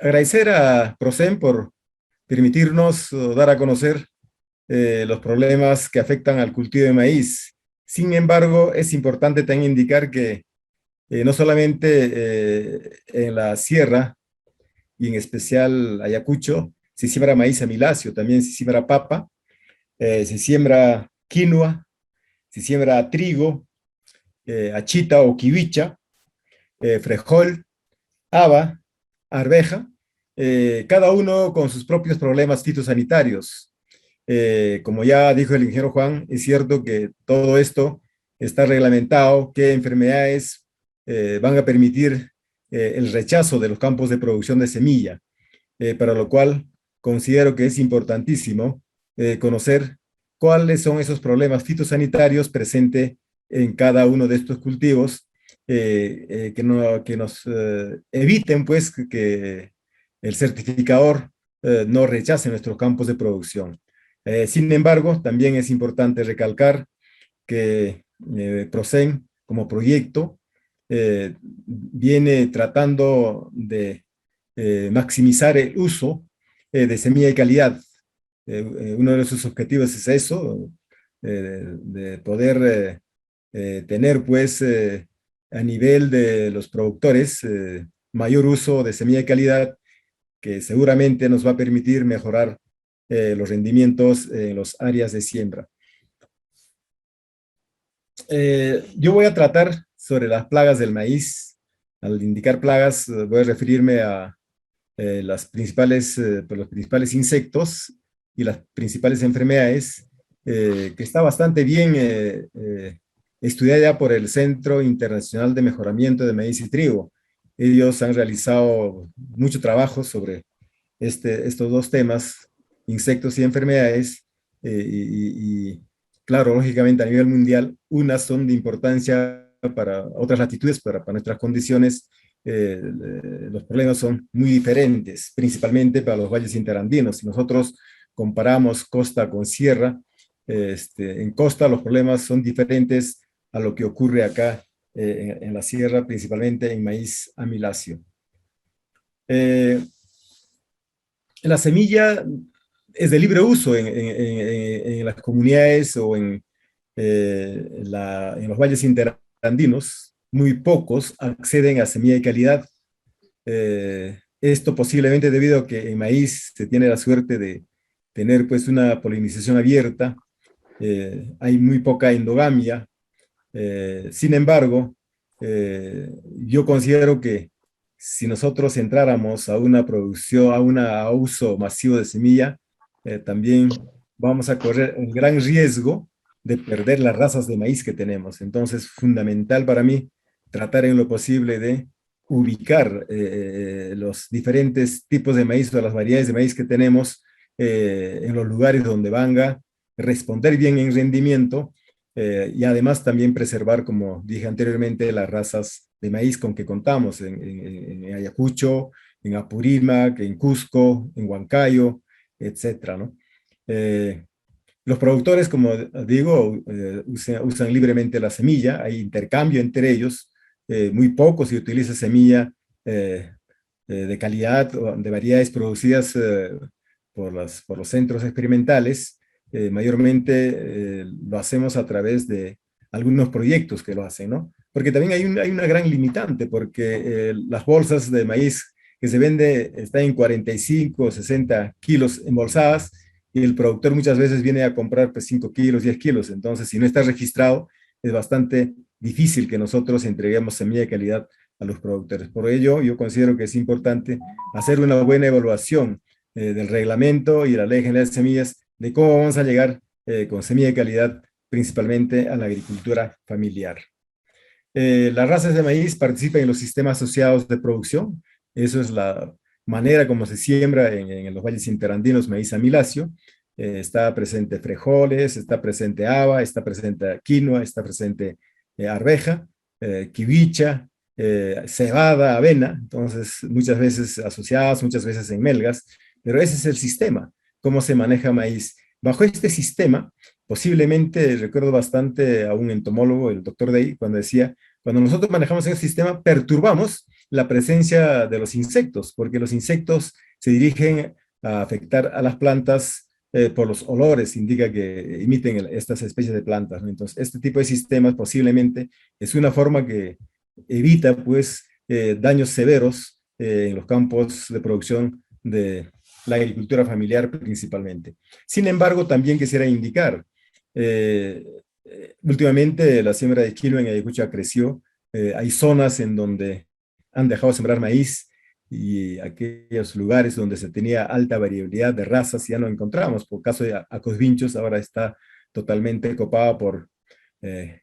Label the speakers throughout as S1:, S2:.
S1: Agradecer a Procen por permitirnos dar a conocer los problemas que afectan al cultivo de maíz. Sin embargo, es importante también indicar que no solamente en la sierra y en especial Ayacucho se siembra maíz amilacio, también se siembra papa, se siembra quinoa, se siembra trigo, achita o kiwicha, frejol, haba, arveja, cada uno con sus propios problemas fitosanitarios. Como ya dijo el ingeniero Juan, es cierto que todo esto está reglamentado, qué enfermedades van a permitir el rechazo de los campos de producción de semilla, para lo cual considero que es importantísimo conocer cuáles son esos problemas fitosanitarios presentes en cada uno de estos cultivos, que nos eviten pues que el certificador no rechace nuestros campos de producción. Sin embargo, también es importante recalcar que Procen, como proyecto, viene tratando de maximizar el uso de semilla de calidad. Uno de sus objetivos es eso, de poder tener pues a nivel de los productores mayor uso de semilla de calidad, que seguramente nos va a permitir mejorar los rendimientos en las áreas de siembra. Yo voy a tratar sobre las plagas del maíz. Al indicar plagas, voy a referirme a los principales insectos y las principales enfermedades, que está bastante bien estudiada por el Centro Internacional de Mejoramiento de Maíz y Trigo. Ellos han realizado mucho trabajo sobre estos dos temas, insectos y enfermedades, claro, lógicamente a nivel mundial, unas son de importancia para otras latitudes, para nuestras condiciones, los problemas son muy diferentes, principalmente para los valles interandinos. Si nosotros comparamos costa con sierra, en costa los problemas son diferentes a lo que ocurre acá en la sierra, principalmente en maíz amiláceo. La semilla es de libre uso en las comunidades o en los valles interandinos. Muy pocos acceden a semilla de calidad. Esto posiblemente debido a que en maíz se tiene la suerte de tener pues una polinización abierta. Hay muy poca endogamia. Sin embargo, yo considero que si nosotros entráramos a una producción, a uso masivo de semilla, también vamos a correr un gran riesgo de perder las razas de maíz que tenemos. Entonces, fundamental para mí tratar en lo posible de ubicar los diferentes tipos de maíz o las variedades de maíz que tenemos en los lugares donde van a responder bien en rendimiento, y además también preservar, como dije anteriormente, las razas de maíz con que contamos en Ayacucho, en Apurímac, en Cusco, en Huancayo, etcétera, ¿no? Los productores, como digo, usan libremente la semilla, hay intercambio entre ellos, muy poco se utiliza semilla de calidad, de variedades producidas por los centros experimentales. Mayormente lo hacemos a través de algunos proyectos que lo hacen, ¿no? Porque también hay una gran limitante, porque las bolsas de maíz que se vende están en 45 o 60 kilos embolsadas, y el productor muchas veces viene a comprar pues, 5 kilos, 10 kilos. Entonces, si no está registrado, es bastante difícil que nosotros entreguemos semilla de calidad a los productores. Por ello, yo considero que es importante hacer una buena evaluación del reglamento y la Ley General de Semillas, de cómo vamos a llegar con semilla de calidad principalmente a la agricultura familiar. Las razas de maíz participan en los sistemas asociados de producción. Eso es la manera como se siembra en los valles interandinos maíz amiláceo. Está presente frijoles, está presente haba, está presente quinoa, está presente arveja, kiwicha, cebada, avena, entonces muchas veces asociadas, muchas veces en melgas, pero ese es el sistema, cómo se maneja maíz. Bajo este sistema, posiblemente recuerdo bastante a un entomólogo, el doctor Day, cuando decía, cuando nosotros manejamos ese sistema, perturbamos la presencia de los insectos, porque los insectos se dirigen a afectar a las plantas por los olores, indica que emiten estas especies de plantas, ¿no? Entonces, este tipo de sistemas posiblemente es una forma que evita, pues, daños severos en los campos de producción de la agricultura familiar principalmente. Sin embargo, también quisiera indicar, eh, últimamente la siembra de quinoa en Ayacucho creció, hay zonas en donde han dejado de sembrar maíz y aquellos lugares donde se tenía alta variabilidad de razas ya no encontramos. Por caso de Acosvinchos ahora está totalmente copado por eh,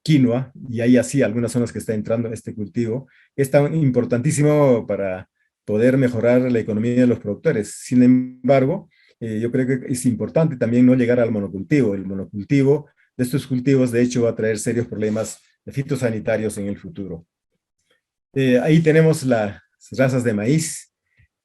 S1: quinoa, y hay así algunas zonas que está entrando este cultivo. Es tan importantísimo para poder mejorar la economía de los productores. Sin embargo, yo creo que es importante también no llegar al monocultivo. El monocultivo de estos cultivos, de hecho, va a traer serios problemas fitosanitarios en el futuro. Ahí tenemos las razas de maíz,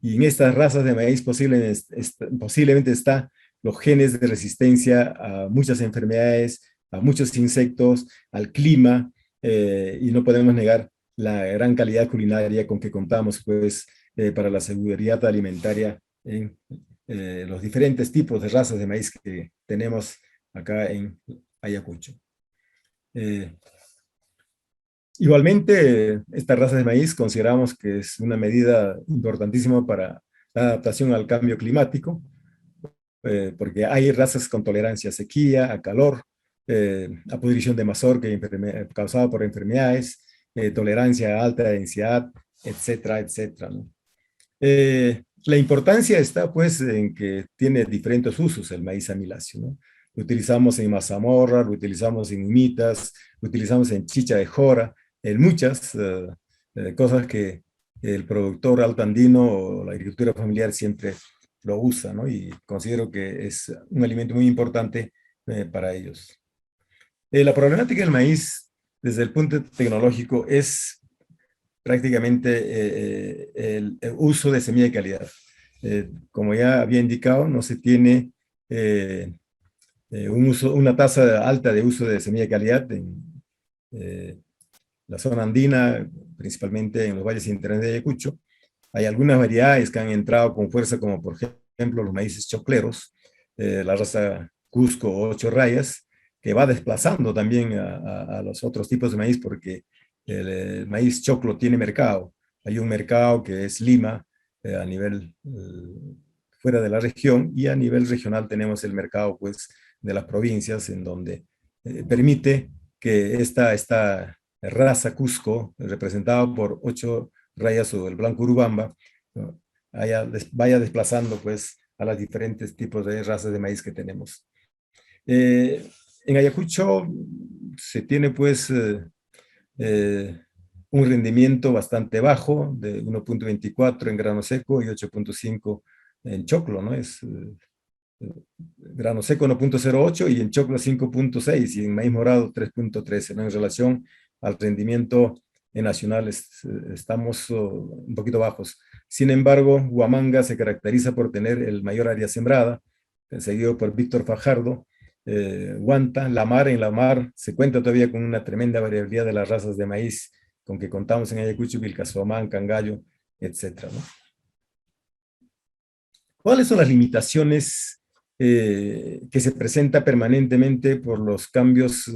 S1: y en estas razas de maíz posiblemente está los genes de resistencia a muchas enfermedades, a muchos insectos, al clima, y no podemos negar la gran calidad culinaria con que contamos, pues, para la seguridad alimentaria en los diferentes tipos de razas de maíz que tenemos acá en Ayacucho. Eh, Igualmente, esta raza de maíz consideramos que es una medida importantísima para la adaptación al cambio climático, porque hay razas con tolerancia a sequía, a calor, a pudrición de mazorca causada por enfermedades, tolerancia a alta densidad, etcétera, etcétera, ¿no? La importancia está, pues, en que tiene diferentes usos el maíz amiláceo, ¿no? Lo utilizamos en mazamorra, lo utilizamos en humitas, lo utilizamos en chicha de jora, en muchas cosas que el productor alto andino o la agricultura familiar siempre lo usa, ¿no? Y considero que es un alimento muy importante para ellos. La problemática del maíz desde el punto tecnológico es prácticamente el uso de semilla de calidad. Como ya había indicado, no se tiene una tasa alta de uso de semilla de calidad en eh, la zona andina, principalmente en los valles internos de Ayacucho. Hay algunas variedades que han entrado con fuerza, como por ejemplo los maíces chocleros, la raza Cusco o Ocho Rayas, que va desplazando también a los otros tipos de maíz, porque el maíz choclo tiene mercado. Hay un mercado que es Lima, a nivel fuera de la región, y a nivel regional tenemos el mercado, pues, de las provincias, en donde permite que esta raza Cusco, representada por Ocho Rayas o el blanco Urubamba, ¿no?, vaya desplazando, pues, a los diferentes tipos de razas de maíz que tenemos. En Ayacucho se tiene, pues, eh, un rendimiento bastante bajo, de 1.24 en grano seco y 8.5 en choclo, ¿no? Grano seco 1.08 y en choclo 5.6 y en maíz morado 3.13, ¿no? En relación al rendimiento nacional estamos un poquito bajos. Sin embargo, Huamanga se caracteriza por tener el mayor área sembrada, seguido por Víctor Fajardo, Huanta, La Mar. En La Mar se cuenta todavía con una tremenda variabilidad de las razas de maíz con que contamos en Ayacucho, Vilcasomán, Cangallo, etcétera, ¿no? ¿Cuáles son las limitaciones que se presenta permanentemente por los cambios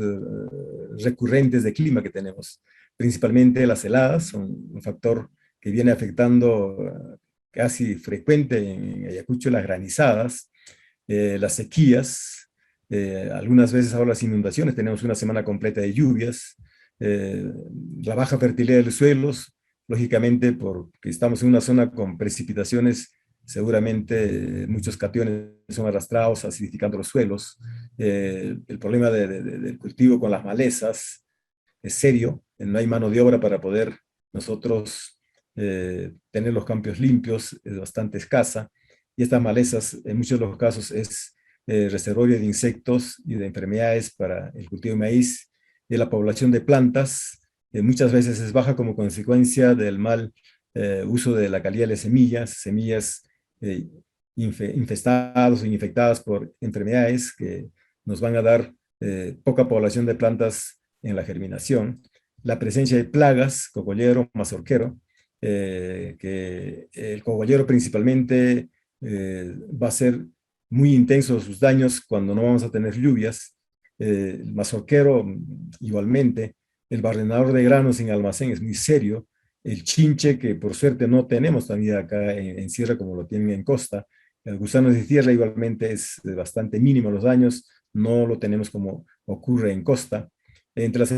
S1: recurrentes de clima que tenemos? Principalmente las heladas son un factor que viene afectando casi frecuente en Ayacucho, las granizadas, las sequías, algunas veces ahora las inundaciones. Tenemos una semana completa de lluvias, eh, la baja fertilidad de los suelos, lógicamente porque estamos en una zona con precipitaciones. Seguramente muchos cationes son arrastrados, acidificando los suelos. El problema del cultivo con las malezas es serio. No hay mano de obra para poder nosotros tener los campos limpios, es bastante escasa. Y estas malezas, en muchos de los casos, es reservorio de insectos y de enfermedades para el cultivo de maíz. Y la población de plantas muchas veces es baja como consecuencia del mal uso de la calidad de las semillas eh, infestadas o infectadas por enfermedades que nos van a dar poca población de plantas en la germinación. la presencia de plagas, cogollero, mazorquero, que el cogollero principalmente va a ser muy intenso sus daños cuando no vamos a tener lluvias. El mazorquero igualmente, el barrenador de granos en almacén es muy serio, el chinche, que por suerte no tenemos también acá en sierra como lo tienen en costa, el gusano de tierra igualmente es bastante mínimo los daños, no lo tenemos como ocurre en costa. Entre las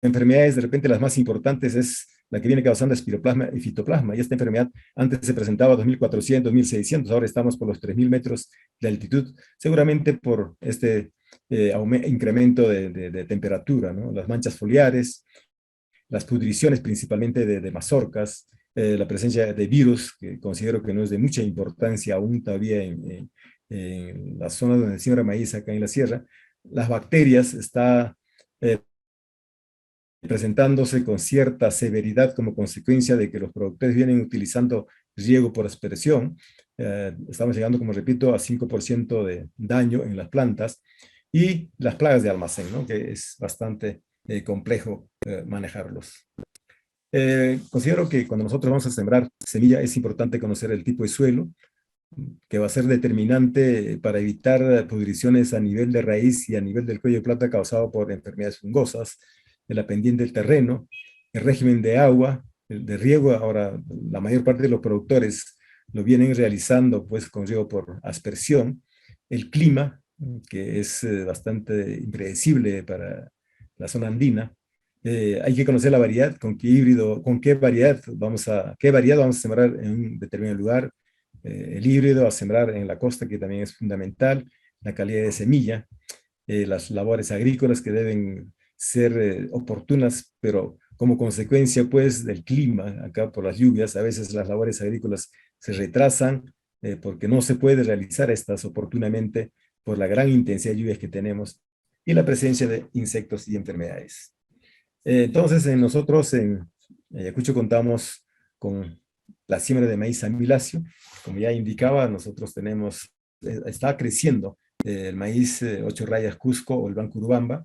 S1: enfermedades, de repente las más importantes es la que viene causando espiroplasma y fitoplasma. Y esta enfermedad antes se presentaba a 2.400, 1.600, ahora estamos por los 3.000 metros de altitud, seguramente por este incremento de temperatura, ¿no? Las manchas foliares, las pudriciones principalmente de mazorcas, la presencia de virus, que considero que no es de mucha importancia aún todavía en la zona donde se siembra maíz acá en la sierra. Las bacterias está presentándose con cierta severidad como consecuencia de que los productores vienen utilizando riego por aspersión. Estamos llegando, como repito, a 5% de daño en las plantas y las plagas de almacén, ¿no? Que es bastante complejo manejarlos. Considero que cuando nosotros vamos a sembrar semilla es importante conocer el tipo de suelo, que va a ser determinante para evitar pudriciones a nivel de raíz y a nivel del cuello de planta causado por enfermedades fungosas, de la pendiente del terreno, el régimen de agua, el de riego. Ahora, la mayor parte de los productores lo vienen realizando pues con riego por aspersión, el clima, que es bastante impredecible para la zona andina. Hay que conocer la variedad, con qué híbrido, con qué variedad vamos a sembrar en un determinado lugar, el híbrido a sembrar en la costa, que también es fundamental, la calidad de semilla, las labores agrícolas que deben ser oportunas, pero como consecuencia pues del clima, acá por las lluvias, a veces las labores agrícolas se retrasan porque no se puede realizar estas oportunamente por la gran intensidad de lluvias que tenemos y la presencia de insectos y enfermedades. Entonces, nosotros en Ayacucho contamos con la siembra de maíz amilacio. Como ya indicaba, nosotros tenemos, está creciendo el maíz 8 rayas Cusco o el Banco Urubamba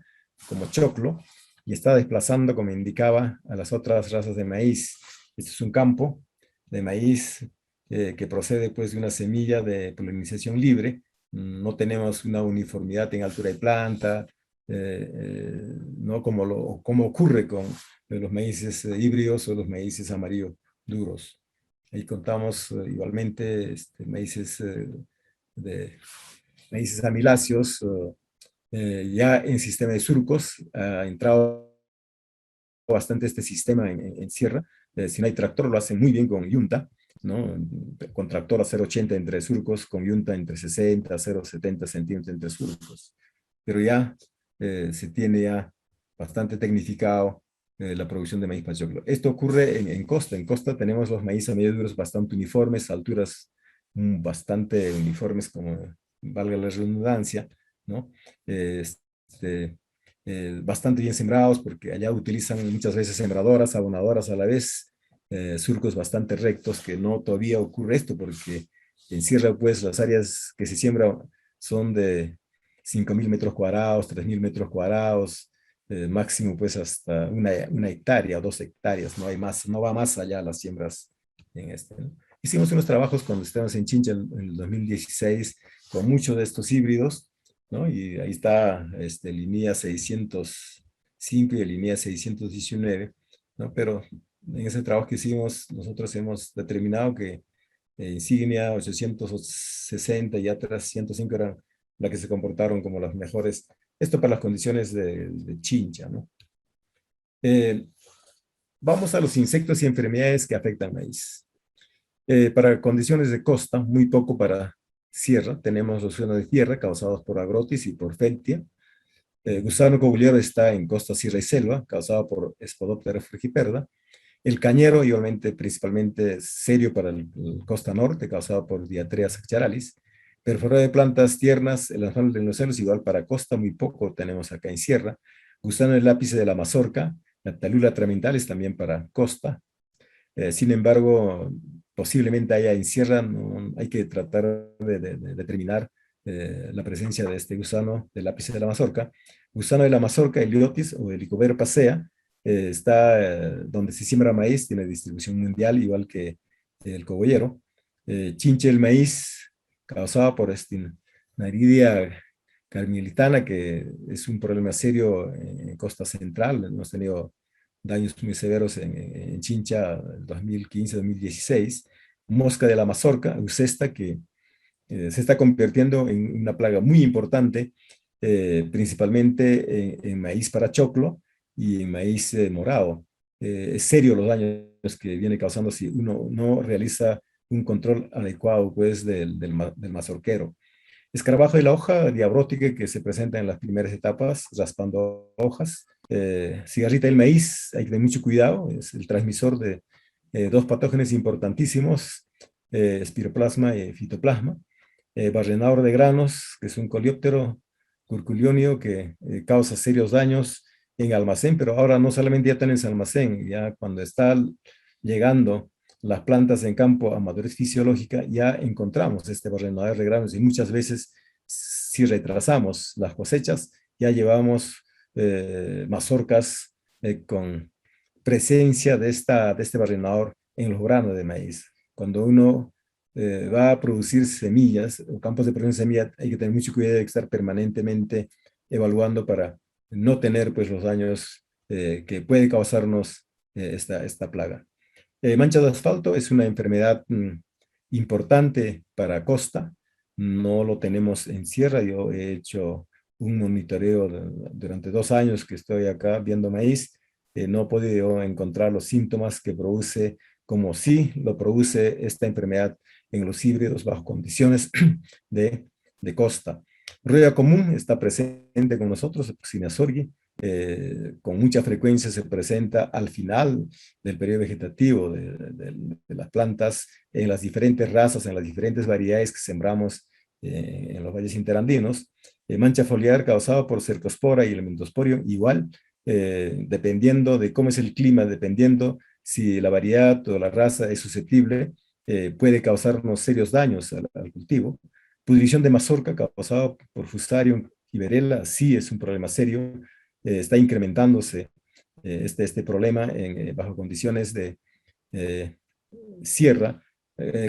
S1: como choclo y está desplazando, como indicaba, a las otras razas de maíz. Este es un campo de maíz que procede pues de una semilla de polinización libre. No tenemos una uniformidad en altura de planta, ¿no? Como ocurre con los maíces híbridos o los maíces amarillo duros. Ahí contamos igualmente maíces, de, maíces amiláceos, ya en sistema de surcos. Ha entrado bastante este sistema en sierra. Si no hay tractor, lo hacen muy bien con yunta, ¿no? Con tractor a 0,80 entre surcos, con yunta entre 60 a 0,70 centímetros entre surcos. Pero ya se tiene ya bastante tecnificado la producción de maíz pachoclo. Esto ocurre en costa. En costa tenemos los maíz a medio duros bastante uniformes, alturas bastante uniformes, como valga la redundancia, ¿no? Este, bastante bien sembrados, porque allá utilizan muchas veces sembradoras, abonadoras a la vez, surcos bastante rectos, que no todavía ocurre esto, porque en sierra pues las áreas que se siembran son de 5.000 metros cuadrados, 3.000 metros cuadrados, máximo pues hasta una hectárea o 2 hectáreas, no hay más, no va más allá las siembras en este, ¿no? Hicimos unos trabajos cuando estábamos en Chincha en el 2016 con muchos de estos híbridos, ¿no? Y ahí está línea 605 y línea 619, ¿no? Pero en ese trabajo que hicimos, nosotros hemos determinado que Insignia 860 y Atlas 105 eran las que se comportaron como las mejores, esto para las condiciones de Chincha, ¿no? Eh, Vamos a los insectos y enfermedades que afectan al maíz. Para condiciones de costa, muy poco para sierra. Tenemos los gusanos de tierra causados por agrotis y por feltia. Gusano cogullero está en costa, sierra y selva, causado por Spodoptera frugiperda. El cañero, igualmente, principalmente serio para el costa norte, causado por Diatrea saxaralis. Perforador de plantas tiernas, el anzuelo de rinoceros, igual para costa, muy poco tenemos acá en sierra. Gusano del lápice de la mazorca, la talula tramentalis también para costa. Sin embargo, posiblemente haya en sierra, no, hay que tratar de determinar la presencia de este gusano del lápice de la mazorca. Gusano de la mazorca, Heliotis o Helicobacter pasea, está donde se siembra maíz, tiene distribución mundial, igual que el cogollero. Chinche el maíz, causado por Naridia carmelitana, que es un problema serio en costa central. Hemos tenido daños muy severos en Chincha 2015-2016. Mosca de la mazorca, Eusesta, que se está convirtiendo en una plaga muy importante, principalmente en maíz para choclo y en maíz morado. Es serio los daños que viene causando si uno no realiza un control adecuado pues, del mazorquero. Escarabajo de la hoja diabrótica que se presenta en las primeras etapas, raspando hojas. Cigarrita del maíz, hay que tener mucho cuidado, es el transmisor de dos patógenos importantísimos, espiroplasma y fitoplasma. Barrenador de granos, que es un coleóptero curculionio que causa serios daños en almacén, pero ahora no solamente ya tenés almacén, ya cuando están llegando las plantas en campo a madurez fisiológica, ya encontramos este barrenador de granos y muchas veces, si retrasamos las cosechas, ya llevamos mazorcas con presencia de este barrenador en los granos de maíz. Cuando uno va a producir semillas o campos de producción de semillas, hay que tener mucho cuidado de estar permanentemente evaluando para no tener pues, los daños que puede causarnos esta plaga. Mancha de asfalto es una enfermedad importante para costa. No lo tenemos en sierra. Yo he hecho un monitoreo durante 2 años que estoy acá viendo maíz. No he podido encontrar los síntomas que produce, como sí lo produce esta enfermedad en los híbridos bajo condiciones de costa. Rueda común está presente con nosotros, Cinasorgi, con mucha frecuencia se presenta al final del periodo vegetativo de las plantas en las diferentes razas, en las diferentes variedades que sembramos en los valles interandinos. Mancha foliar causada por cercospora y elementosporio, igual, dependiendo de cómo es el clima, dependiendo si la variedad o la raza es susceptible, puede causarnos serios daños al cultivo. Pudrición de mazorca causada por Fusarium y Varroa, sí es un problema serio, está incrementándose este problema bajo condiciones de eh, sierra.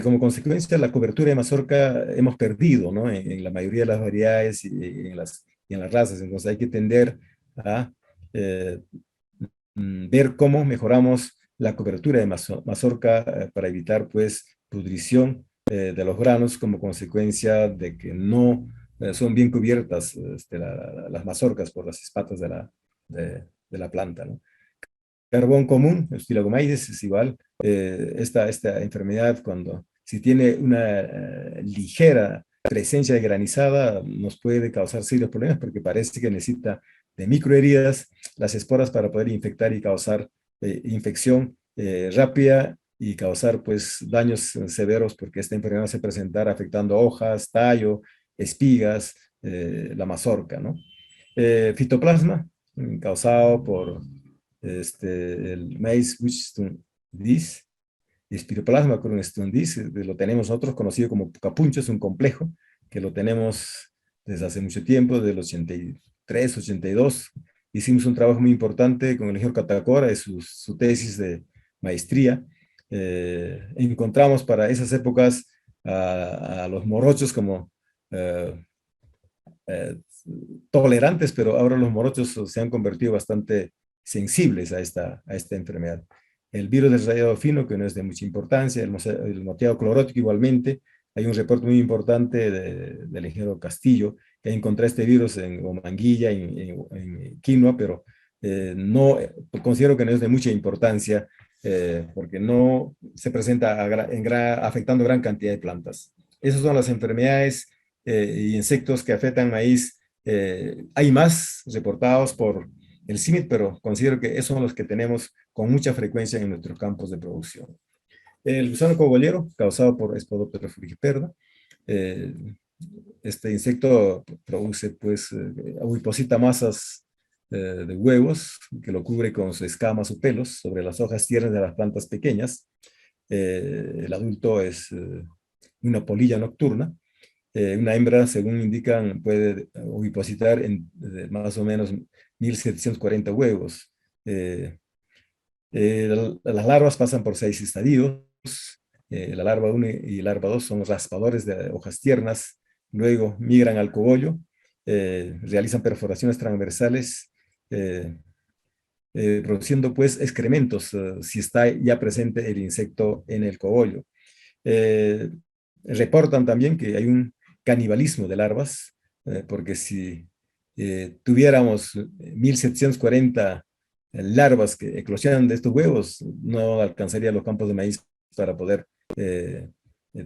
S1: Como consecuencia, la cobertura de mazorca hemos perdido, ¿no? En la mayoría de las variedades y en las razas. Entonces hay que tender a eh, ver cómo mejoramos la cobertura de mazorca para evitar pues pudrición de los granos como consecuencia de que no son bien cubiertas las mazorcas por las espatas de la planta, ¿no? Carbón común, Spilagomaides, es igual. Esta enfermedad, cuando si tiene una ligera presencia de granizada, nos puede causar serios problemas porque parece que necesita de microheridas las esporas para poder infectar y causar infección rápida y causar pues daños severos porque esta enfermedad se presentará afectando hojas, tallo, espigas, la mazorca, ¿no? Fitoplasma, causado por el maíz Winston Dis, Spiroplasma crunestundis, lo tenemos nosotros conocido como capuncho, es un complejo que lo tenemos desde hace mucho tiempo, del 83, 82. Hicimos un trabajo muy importante con el ingeniero Catacora de su tesis de maestría. Encontramos para esas épocas a los morochos como eh, eh, tolerantes, pero ahora los morochos se han convertido bastante sensibles a esta enfermedad. El virus del rayado fino, que no es de mucha importancia, el moteado clorótico igualmente. Hay un reporte muy importante del ingeniero Castillo, que encontró este virus en Omanguilla, en quinoa, pero no, considero que no es de mucha importancia porque no se presenta afectando gran cantidad de plantas. Esas son las enfermedades y insectos que afectan maíz. Hay más reportados por el CIMIT, pero considero que esos son los que tenemos con mucha frecuencia en nuestros campos de producción. El gusano cogollero, causado por Spodoptera frugiperda. Este insecto produce, pues, oviposita masas de huevos que lo cubre con sus escamas o pelos sobre las hojas tiernas de las plantas pequeñas. El adulto es una polilla nocturna. Una hembra, según indican, puede ovipositar en más o menos 1.740 huevos. Las larvas pasan por 6 estadios. La larva 1 y larva 2 son raspadores de hojas tiernas, luego migran al cogollo, realizan perforaciones transversales, eh, produciendo pues excrementos si está ya presente el insecto en el cogollo. Eh, Reportan también que hay un canibalismo de larvas, porque si tuviéramos 1740 larvas que eclosionan de estos huevos, no alcanzaría los campos de maíz para poder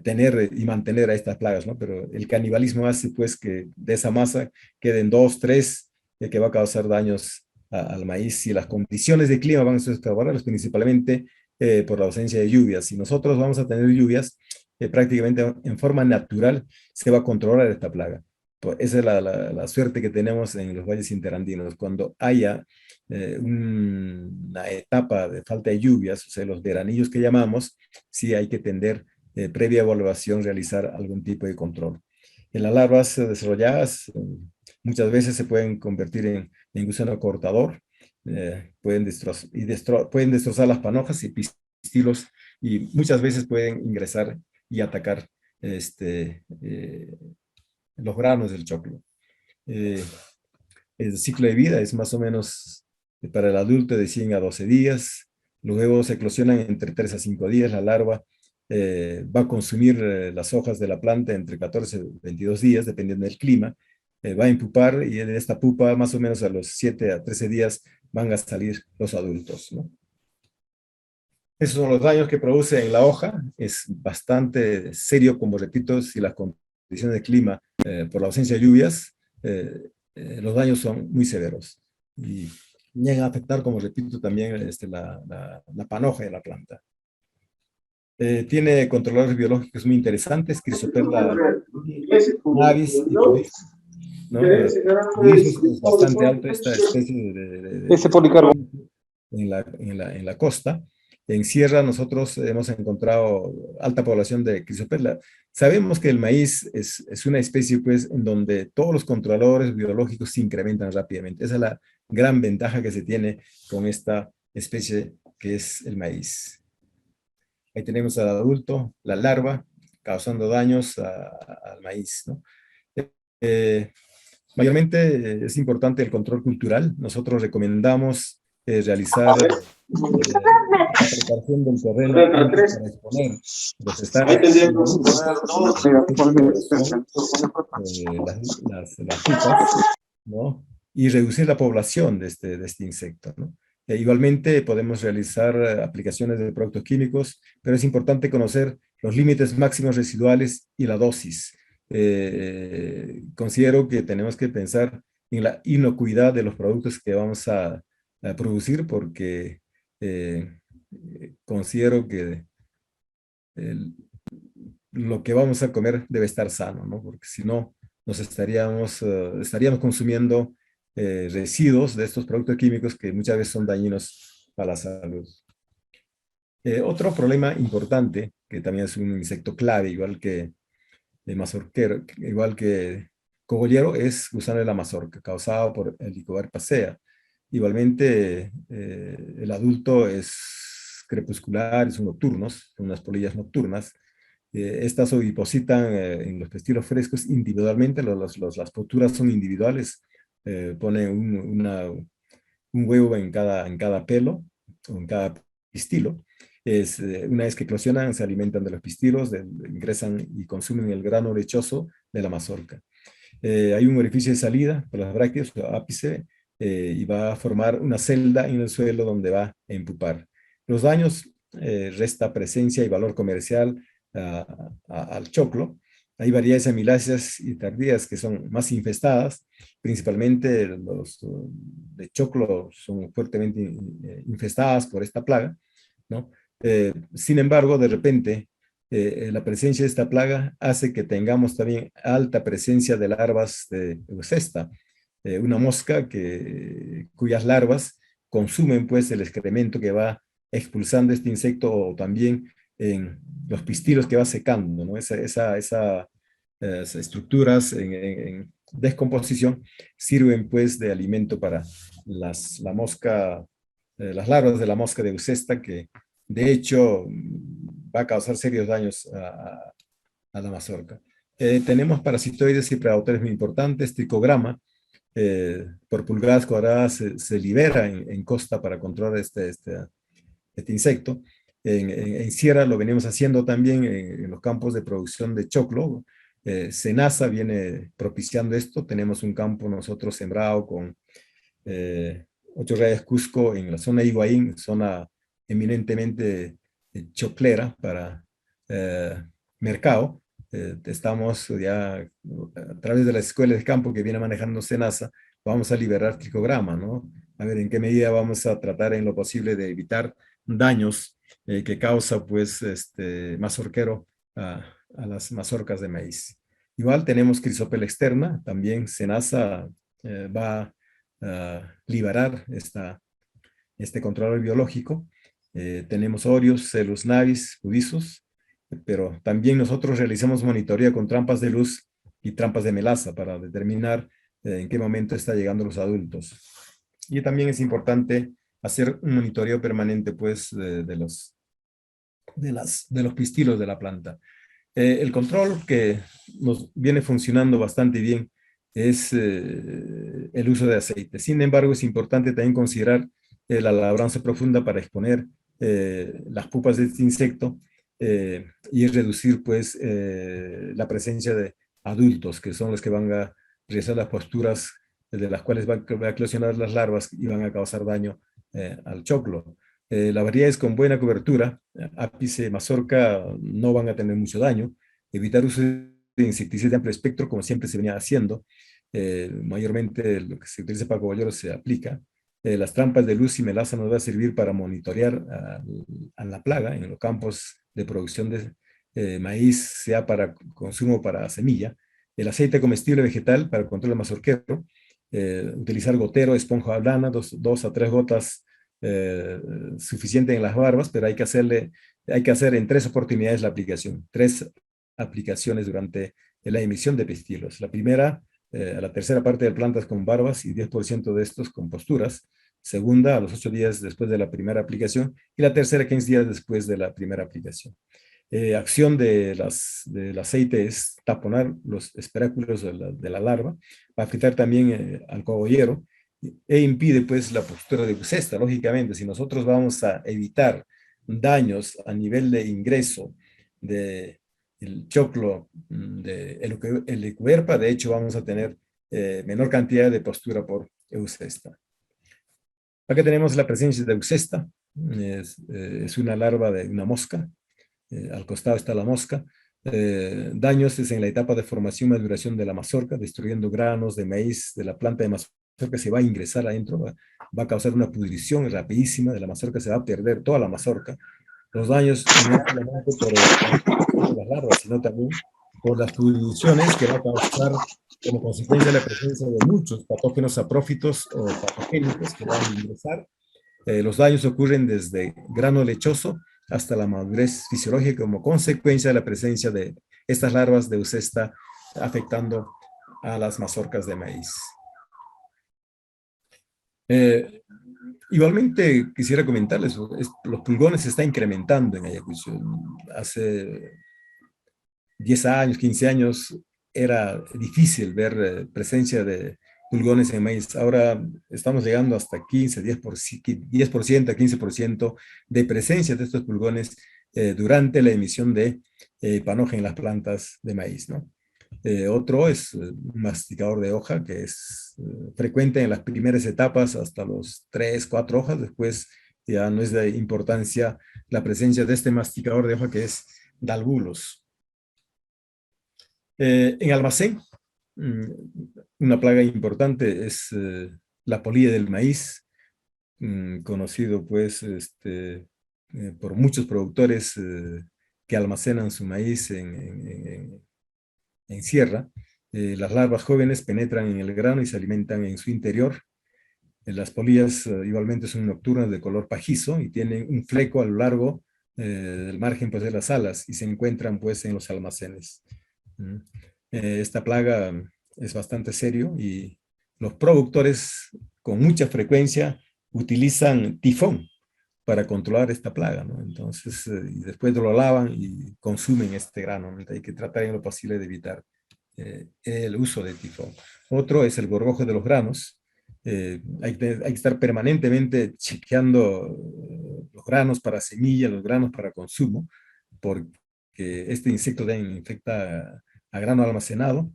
S1: tener y mantener a estas plagas, ¿no? Pero el canibalismo hace pues que de esa masa queden dos, tres, que va a causar daños al maíz, y las condiciones de clima van a ser desfavorables, principalmente por la ausencia de lluvias. Si nosotros vamos a tener lluvias, prácticamente en forma natural se va a controlar esta plaga. Pues esa es la suerte que tenemos en los valles interandinos. Cuando haya una etapa de falta de lluvias, o sea, los veranillos que llamamos, sí hay que tender, previa evaluación, realizar algún tipo de control. En las larvas desarrolladas, muchas veces se pueden convertir en gusano cortador, pueden destrozar las panojas y pistilos, y muchas veces pueden ingresar y atacar este, los granos del choclo. Eh, el ciclo de vida es más o menos para el adulto de 100 a 12 días. Los huevos eclosionan entre 3 a 5 días. La larva va a consumir las hojas de la planta entre 14 y 22 días, dependiendo del clima. Va a impupar, y en esta pupa, más o menos a los 7 a 13 días, van a salir los adultos, ¿no? Esos son los daños que produce en la hoja. Es bastante serio, como repito, si las condiciones de clima, por la ausencia de lluvias, los daños son muy severos. Y llegan a afectar, como repito, también la panoja de la planta. Tiene controladores biológicos muy interesantes, Chrysoperla navis y Pudis, ¿no? Es bastante alto esta especie
S2: Ese policarbo.
S1: en la costa. En sierra nosotros hemos encontrado alta población de Chrysoperla. Sabemos que el maíz es una especie pues en donde todos los controladores biológicos se incrementan rápidamente. Esa es la gran ventaja que se tiene con esta especie que es el maíz. Ahí tenemos al adulto, la larva, causando daños al maíz, ¿no? Eh, Mayormente es importante el control cultural. Nosotros recomendamos realizar la preparación del terreno antes para exponer los estadios son las pupas, ¿no? Y reducir la población de este insecto, ¿no? Igualmente podemos realizar aplicaciones de productos químicos, pero es importante conocer los límites máximos residuales y la dosis. Considero que tenemos que pensar en la inocuidad de los productos que vamos a producir, porque considero que el, lo que vamos a comer debe estar sano, ¿no? Porque si no, estaríamos consumiendo residuos de estos productos químicos que muchas veces son dañinos para la salud. Otro problema importante, que también es un insecto clave, igual que el mazorquero, igual que cogollero, es gusano de la mazorca, causado por el Helicobacter pacea. Igualmente, el adulto es crepuscular, son nocturnos, son unas polillas nocturnas. Estas ovipositan en los pistilos frescos individualmente, las posturas son individuales, ponen un huevo en cada pelo o en cada pistilo. Una vez que eclosionan, se alimentan de los pistilos, ingresan y consumen el grano lechoso de la mazorca. Hay un orificio de salida por las brácteas, o ápice, y va a formar una celda en el suelo donde va a empupar. Los daños, resta presencia y valor comercial al choclo. Hay variedades amiláceas y tardías que son más infestadas, principalmente los de choclo son fuertemente infestadas por esta plaga, ¿no? Sin embargo, de repente, la presencia de esta plaga hace que tengamos también alta presencia de larvas de Eucesta, una mosca cuyas larvas consumen pues el excremento que va expulsando este insecto, o también en los pistilos que va secando, ¿no? Esas estructuras en descomposición sirven pues de alimento para la mosca las larvas de la mosca de Eusesta, que de hecho va a causar serios daños a la mazorca. Tenemos parasitoides y predadores muy importantes. Tricograma, por pulgadas cuadradas se libera en costa para controlar este insecto. En sierra lo venimos haciendo también en los campos de producción de choclo. Senasa viene propiciando esto. Tenemos un campo nosotros sembrado con 8 rayas Cusco en la zona de Higuaín, zona eminentemente choclera para mercado. Estamos ya a través de las escuelas de campo que viene manejando Senasa, vamos a liberar tricograma, ¿no? A ver en qué medida vamos a tratar en lo posible de evitar daños que causa pues mazorquero a las mazorcas de maíz. Igual tenemos crisopela externa, también Senasa va liberar este control biológico. Tenemos orios, celus navis, pudizos, pero también nosotros realizamos monitoría con trampas de luz y trampas de melaza para determinar en qué momento está llegando los adultos. Y también es importante hacer un monitoreo permanente pues, de los pistilos de la planta. El control que nos viene funcionando bastante bien es el uso de aceite. Sin embargo, es importante también considerar la labranza profunda para exponer las pupas de este insecto y reducir pues la presencia de adultos, que son los que van a realizar las posturas de las cuales van a eclosionar las larvas y van a causar daño al choclo. Las variedades con buena cobertura, ápice, mazorca, no van a tener mucho daño. Evitar uso de insecticidas de amplio espectro, como siempre se venía haciendo. Mayormente lo que se utiliza para cobolleros se aplica. Las trampas de luz y melaza nos va a servir para monitorear a la plaga en los campos de producción de maíz, sea para consumo para semilla. El aceite comestible vegetal para el control del mazorquero. Utilizar gotero, esponja blana, 2 a 3 gotas suficiente en las barbas, pero hay que hacer en 3 oportunidades la aplicación, 3 aplicaciones durante la emisión de pistilos. La primera, a la tercera parte de plantas con barbas y 10% de estos con posturas. Segunda, a los 8 días después de la primera aplicación. Y la tercera, 15 días después de la primera aplicación. Acción del aceite es taponar los esperáculos de la larva, va a afectar también al cogollero e impide pues la postura de cesta. Lógicamente, si nosotros vamos a evitar daños a nivel de ingreso de el choclo, de el ecuerpa, de hecho vamos a tener menor cantidad de postura por eusesta. Acá tenemos la presencia de eusesta, es una larva de una mosca. Al costado está la mosca. Daños es en la etapa de formación y maduración de la mazorca, destruyendo granos de maíz de la planta de mazorca, se va a ingresar adentro, va a causar una pudrición rapidísima de la mazorca, se va a perder toda la mazorca. Los daños no solamente por las larvas, sino también por las pudriciones que va a causar como consecuencia de la presencia de muchos patógenos saprófitos o patogénicos que van a ingresar. Los daños ocurren desde grano lechoso hasta la madurez fisiológica como consecuencia de la presencia de estas larvas de eusesta afectando a las mazorcas de maíz. Igualmente quisiera comentarles, los pulgones se están incrementando en Ayacucho. Hace 10 años, 15 años era difícil ver presencia de pulgones en maíz. Ahora estamos llegando hasta 15, 10%, 15% de presencia de estos pulgones durante la emisión de panoja en las plantas de maíz, ¿no? Otro es un masticador de hoja, que es frecuente en las primeras etapas hasta los 3, 4 hojas. Después ya no es de importancia la presencia de este masticador de hoja, que es Dalbulos. En almacén, una plaga importante es la polilla del maíz, conocido pues por muchos productores que almacenan su maíz en sierra. Las larvas jóvenes penetran en el grano y se alimentan en su interior. Las polillas igualmente son nocturnas de color pajizo y tienen un fleco a lo largo del margen pues, de las alas y se encuentran pues en los almacenes. Esta plaga es bastante serio y los productores con mucha frecuencia utilizan tifón para controlar esta plaga, ¿no? Entonces, y después lo lavan y consumen este grano, ¿no? Hay que tratar en lo posible de evitar el uso de tifón. Otro es el gorgojo de los granos. Hay que estar permanentemente chequeando los granos para semilla, los granos para consumo, porque este insecto también infecta a grano almacenado,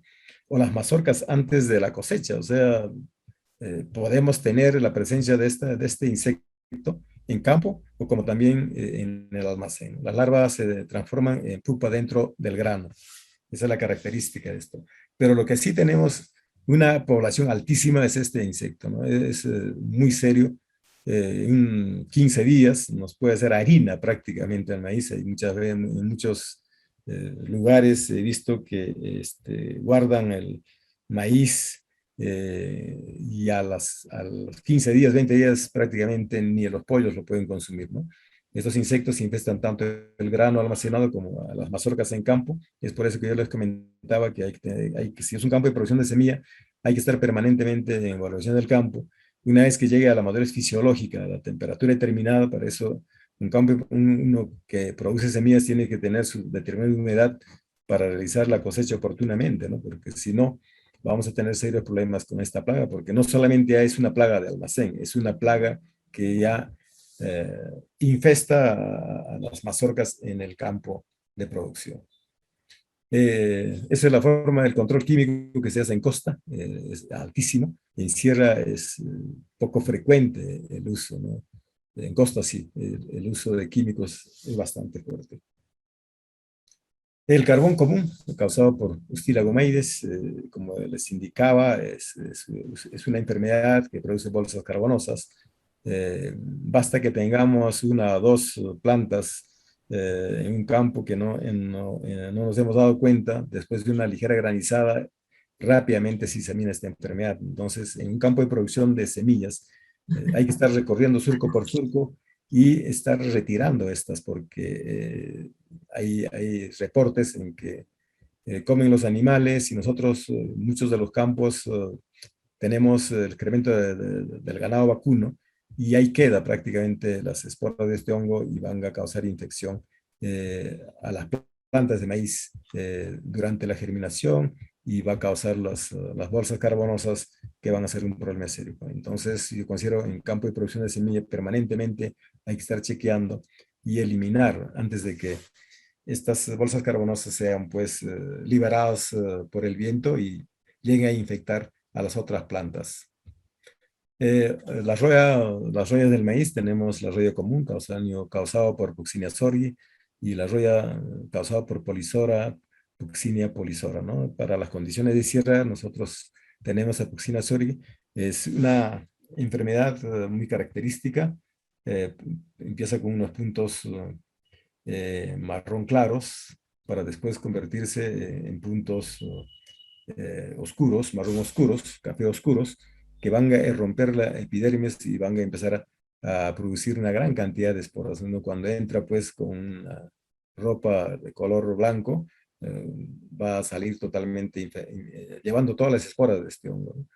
S1: o las mazorcas antes de la cosecha. O sea, podemos tener la presencia de este insecto en campo o como también en el almacén. Las larvas se transforman en pupa dentro del grano. Esa es la característica de esto. Pero lo que sí tenemos una población altísima es este insecto, ¿no? Es muy serio. En 15 días nos puede hacer harina prácticamente al maíz. Hay muchas veces, en muchos lugares he visto que guardan el maíz y a los 15 días, 20 días prácticamente ni los pollos lo pueden consumir, ¿no? Estos insectos infestan tanto el grano almacenado como a las mazorcas en campo. Es por eso que yo les comentaba que si es un campo de producción de semilla, hay que estar permanentemente en evaluación del campo. Una vez que llegue a la madurez fisiológica, a la temperatura determinada, para eso un campo, uno que produce semillas tiene que tener su determinada humedad para realizar la cosecha oportunamente, ¿no? Porque si no, vamos a tener serios problemas con esta plaga, porque no solamente es una plaga de almacén, es una plaga que ya eh, infesta a las mazorcas en el campo de producción. Esa es la forma del control químico que se hace en costa, es altísimo. En sierra es poco frecuente el uso, ¿no? En costa sí, el uso de químicos es bastante fuerte. El carbón común, causado por Ustila gomaides, como les indicaba, es una enfermedad que produce bolsas carbonosas. Basta que tengamos una o dos plantas en un campo que no nos hemos dado cuenta, después de una ligera granizada, rápidamente se disemina esta enfermedad. Entonces, en un campo de producción de semillas, hay que estar recorriendo surco por surco y estar retirando estas porque hay reportes en que comen los animales y nosotros, muchos de los campos, tenemos el excremento del ganado vacuno y ahí queda prácticamente las esporas de este hongo y van a causar infección a las plantas de maíz durante la germinación y va a causar las bolsas carbonosas que van a ser un problema serio. Entonces, yo considero en campo de producción de semilla permanentemente hay que estar chequeando y eliminar antes de que estas bolsas carbonosas sean pues liberadas por el viento y lleguen a infectar a las otras plantas. Las royas del maíz, tenemos la roya común, causado por Puccinia sorgi, y la roya causada por Polisora, Puccinia polisora, ¿no? Para las condiciones de sierra, nosotros tenemos a Puccinia sorgi. Es una enfermedad muy característica. eh, Empieza con unos puntos marrón claros para después convertirse en puntos oscuros, marrón oscuros, café oscuros, que van a romper la epidermis y van a empezar a producir una gran cantidad de esporas. Uno cuando entra pues con una ropa de color blanco, eh, va a salir totalmente llevando todas las esporas de este hongo, ¿no?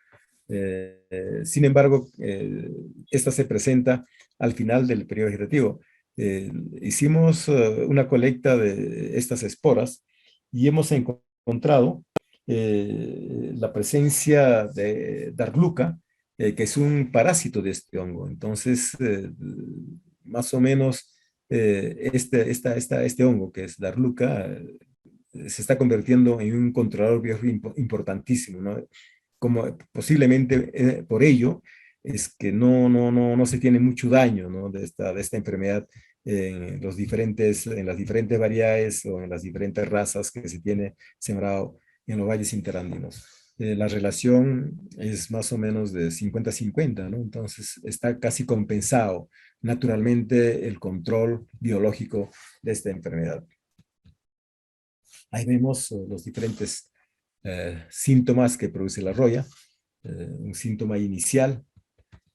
S1: Sin embargo, esta se presenta al final del periodo vegetativo. Hicimos una colecta de estas esporas y hemos encontrado la presencia de Darluca, que es un parásito de este hongo. Entonces, más o menos, este hongo, que es Darluca, se está convirtiendo en un controlador biológico importantísimo, ¿no? Como posiblemente por ello es que no se tiene mucho daño, ¿no? de esta enfermedad en las diferentes variedades o en las diferentes razas que se tiene sembrado en los valles interandinos. La relación es más o menos de 50-50, ¿no? Entonces está casi compensado naturalmente el control biológico de esta enfermedad. Ahí vemos los diferentes síntomas que produce la roya. Un síntoma inicial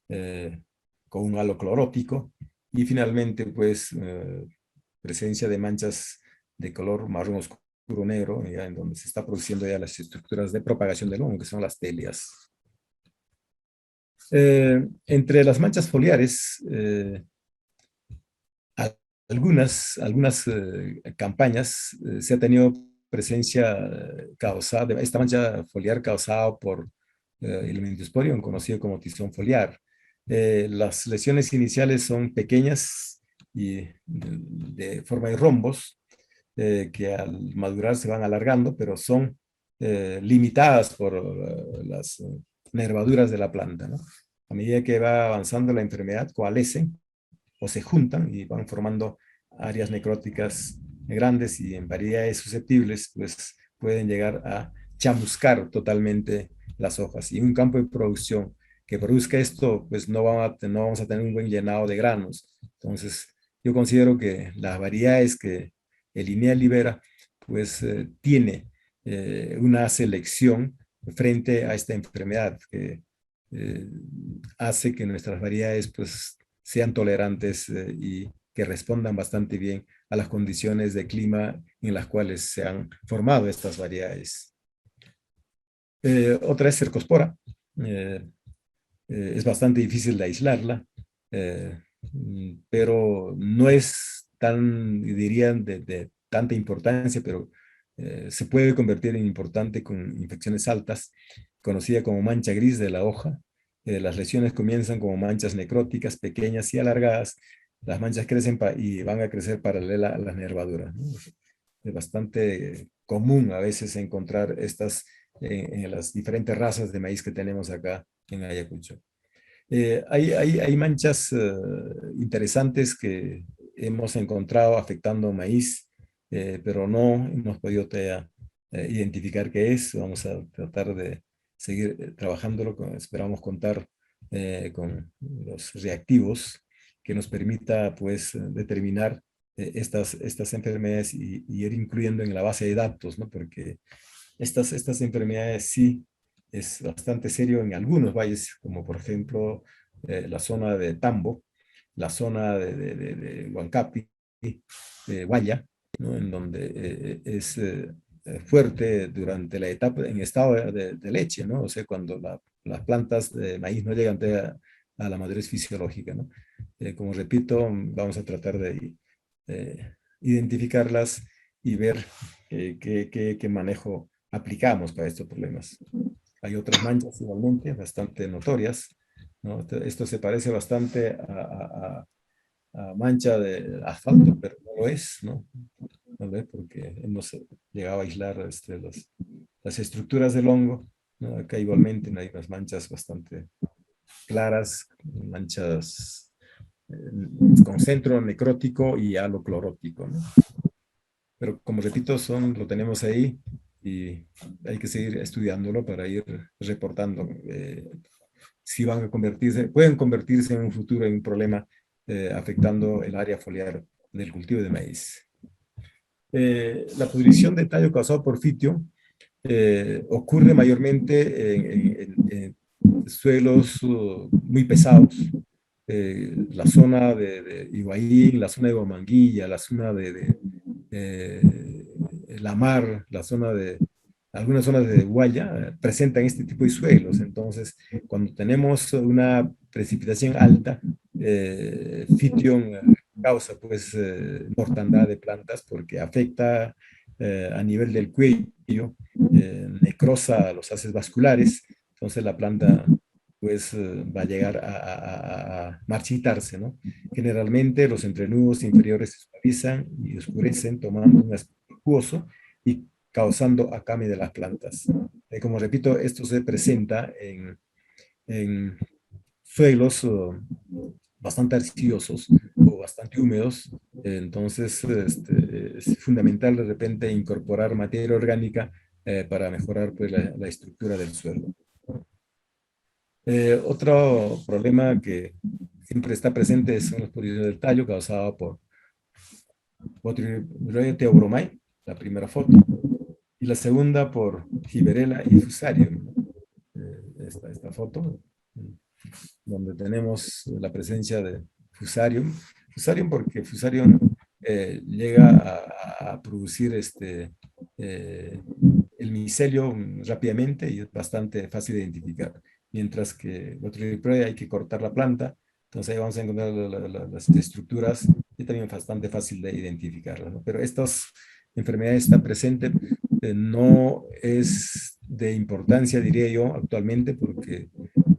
S1: eh, con un halo clorótico y finalmente pues presencia de manchas de color marrón oscuro negro, ya en donde se está produciendo ya las estructuras de propagación del hongo, que son las telias. Entre las manchas foliares, a- algunas campañas se ha tenido presencia causada, esta mancha foliar causada por el Mendiospolium, conocido como tizón foliar. Las lesiones iniciales son pequeñas y de forma de rombos, que al madurar se van alargando, pero son limitadas por las nervaduras de la planta, ¿no? A medida que va avanzando la enfermedad, coalescen o se juntan y van formando áreas necróticas grandes, y en variedades susceptibles, pues pueden llegar a chamuscar totalmente las hojas. Y un campo de producción que produzca esto, pues no vamos a tener un buen llenado de granos. Entonces, yo considero que las variedades que el INEA libera, pues tiene una selección frente a esta enfermedad que eh, hace que nuestras variedades pues sean tolerantes y que respondan bastante bien a las condiciones de clima en las cuales se han formado estas variedades. Otra es cercospora. Eh, es bastante difícil de aislarla, eh, pero no es tan, dirían, de tanta importancia, pero se puede convertir en importante con infecciones altas, conocida como mancha gris de la hoja. Las lesiones comienzan como manchas necróticas pequeñas y alargadas. Las manchas crecen y van a crecer paralela a las nervaduras, ¿no? Es bastante común a veces encontrar estas en las diferentes razas de maíz que tenemos acá en Ayacucho. Hay manchas interesantes que hemos encontrado afectando maíz, pero no hemos podido todavía identificar qué es. Vamos a tratar de seguir trabajándolo. Esperamos contar con los reactivos que nos permita pues determinar estas enfermedades y ir incluyendo en la base de datos, ¿no? Porque estas enfermedades sí es bastante serio en algunos valles, como por ejemplo la zona de Tambo, la zona de Huancapi, Guaya, ¿no? En donde es fuerte durante la etapa en estado de leche, ¿no? O sea, cuando las plantas de maíz no llegan a la madurez fisiológica, ¿no? Como repito, vamos a tratar de identificarlas y ver qué manejo aplicamos para estos problemas. Hay otras manchas igualmente bastante notorias, ¿no? Esto se parece bastante a mancha de asfalto, pero no lo es, ¿no? No lo es porque hemos llegado a aislar las estructuras del hongo, ¿no? Acá igualmente hay unas manchas bastante claras, manchas con centro necrótico y halo clorótico, ¿no? Pero como repito, lo tenemos ahí y hay que seguir estudiándolo para ir reportando si van a convertirse, pueden convertirse en un futuro en un problema afectando el área foliar del cultivo de maíz. La pudrición de tallo causado por fitio ocurre mayormente en suelos muy pesados. La zona de Ibaín, la zona de Huamanguilla, la zona eh, la mar, algunas zonas de Guaya presentan este tipo de suelos. Entonces, cuando tenemos una precipitación alta, Fitión causa pues mortandad de plantas porque afecta a nivel del cuello, necrosa los haces vasculares, entonces la planta pues va a llegar a marchitarse, ¿no? Generalmente los entrenudos inferiores se suavizan y oscurecen, tomando un aspecto acuoso y causando acame de las plantas. Como repito, esto se presenta en suelos bastante arcillosos o bastante húmedos. Entonces, es fundamental de repente incorporar materia orgánica para mejorar pues, la estructura del suelo. Otro problema que siempre está presente son los pudridos del tallo causado por Botrytis theobromai, la primera foto, y la segunda por Giberella y Fusarium. Esta foto, donde tenemos la presencia de Fusarium. Fusarium porque Fusarium llega a producir el micelio rápidamente y es bastante fácil de identificar. mientras que Botryliploides hay que cortar la planta, entonces ahí vamos a encontrar las estructuras y también bastante fácil de identificarlas, ¿no? Pero estas enfermedades están presentes, no es de importancia, diría yo, actualmente, porque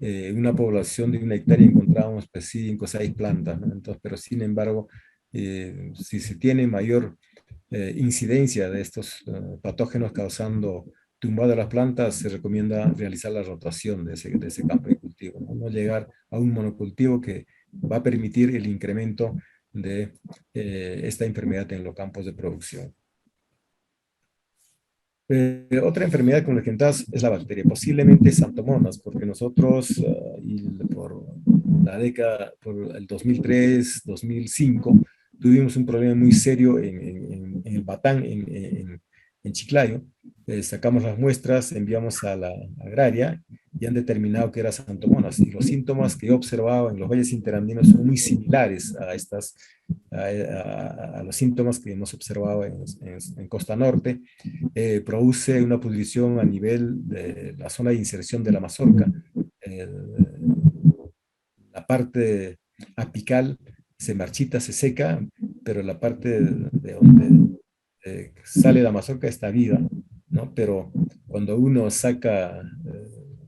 S1: en una población de 1 hectárea encontramos pues 5 o 6 plantas, ¿no? Entonces, pero sin embargo, si se tiene mayor incidencia de estos patógenos causando tumbado de las plantas, se recomienda realizar la rotación de ese campo de cultivo, ¿no? No llegar a un monocultivo que va a permitir el incremento de esta enfermedad en los campos de producción. Otra enfermedad con la que entras es la bacteria, posiblemente Santomonas, porque nosotros, y por la década, por el 2003, 2005, tuvimos un problema muy serio en el Batán, en Chiclayo. Sacamos las muestras, enviamos a la agraria y han determinado que era Santomonas. Y los síntomas que yo observaba en los valles interandinos son muy similares a a los síntomas que hemos observado en Costa Norte. Produce una pudrición a nivel de la zona de inserción de la mazorca. Eh, la parte apical se marchita, se seca, pero la parte de donde sale la mazorca está viva, ¿no? Pero cuando uno saca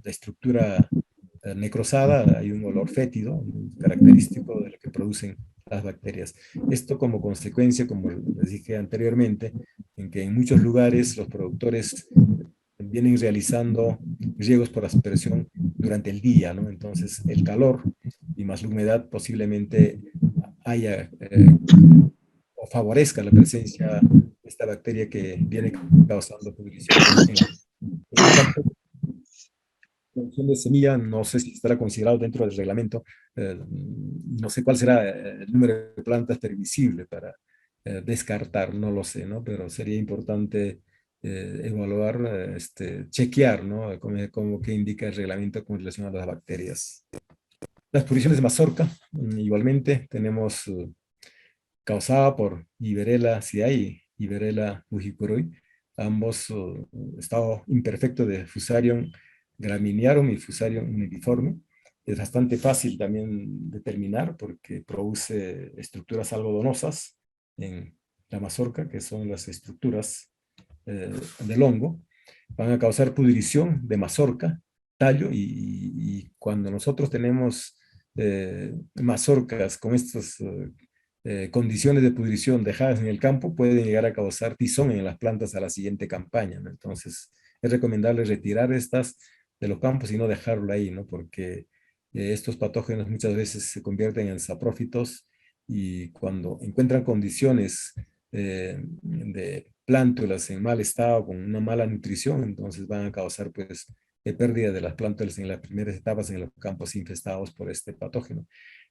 S1: la estructura necrosada, hay un olor fétido, característico de lo que producen las bacterias. Esto como consecuencia, como les dije anteriormente, en que en muchos lugares los productores vienen realizando riegos por aspersión durante el día, ¿no? Entonces el calor y más la humedad posiblemente haya o favorezca la presencia de esta bacteria que viene causando pudrición en un campo producción de semilla, no sé si estará considerado dentro del reglamento, no sé cuál será el número de plantas permisible para descartar, no lo sé, ¿no? Pero sería importante evaluar, chequear, ¿no? Como que indica el reglamento con relación a las bacterias. Las pudriciones de mazorca, igualmente, tenemos causada por Iberella hay Iberella fujicuroi, ambos estado imperfecto de Fusarium graminearum y Fusarium uniforme. Es bastante fácil también determinar porque produce estructuras algodonosas en la mazorca, que son las estructuras del hongo. Van a causar pudrición de mazorca, tallo, y cuando nosotros tenemos mazorcas con estas condiciones de pudrición dejadas en el campo, pueden llegar a causar tizón en las plantas a la siguiente campaña, ¿no? Entonces, es recomendable retirar estas de los campos y no dejarlo ahí, ¿no? Porque estos patógenos muchas veces se convierten en saprófitos y cuando encuentran condiciones de plántulas en mal estado, con una mala nutrición, entonces van a causar pues pérdida de las plántulas en las primeras etapas en los campos infestados por este patógeno.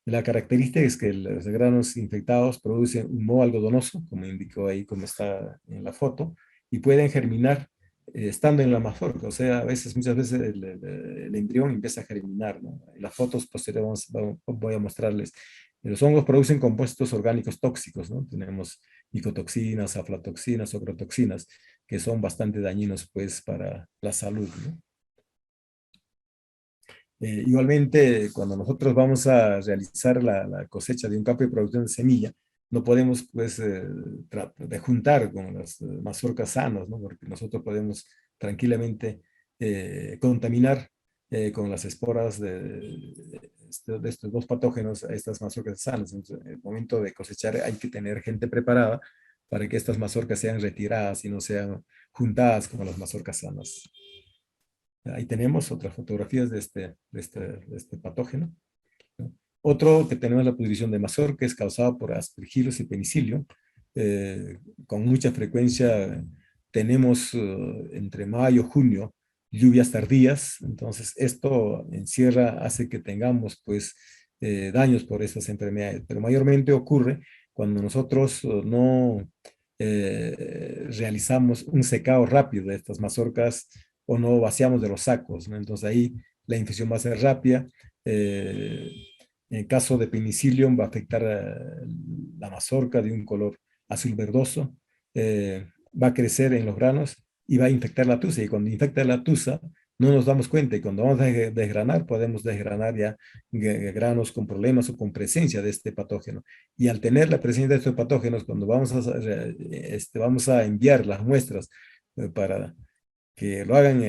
S1: La característica es que los granos infectados producen un moho algodonoso, como indicó ahí, como está en la foto, y pueden germinar estando en la mazorca. O sea, muchas veces el embrión empieza a germinar, ¿no? En las fotos posteriores voy a mostrarles. Los hongos producen compuestos orgánicos tóxicos, ¿no? Tenemos micotoxinas, aflatoxinas, ocrotoxinas, que son bastante dañinos, pues, para la salud, ¿no? Igualmente, cuando nosotros vamos a realizar la cosecha de un campo de producción de semilla, no podemos pues de juntar con las mazorcas sanas, ¿no? Porque nosotros podemos tranquilamente contaminar con las esporas de estos dos patógenos a estas mazorcas sanas. Entonces, en el momento de cosechar hay que tener gente preparada para que estas mazorcas sean retiradas y no sean juntadas con las mazorcas sanas. Ahí tenemos otras fotografías de este patógeno, ¿no? Otro que tenemos la pudrición de mazorca es causado por Aspergillus y penicillium. Con mucha frecuencia tenemos entre mayo y junio lluvias tardías, entonces esto encierra, hace que tengamos pues daños por estas enfermedades, pero mayormente ocurre cuando nosotros no realizamos un secado rápido de estas mazorcas o no vaciamos de los sacos, ¿no? Entonces ahí la infección va a ser rápida. Eh, en caso de penicillium va a afectar la mazorca de un color azul verdoso, va a crecer en los granos y va a infectar la tusa. Y cuando infecta la tusa, no nos damos cuenta y cuando vamos a desgranar, podemos desgranar ya granos con problemas o con presencia de este patógeno. Y al tener la presencia de estos patógenos, cuando vamos a enviar las muestras para que lo hagan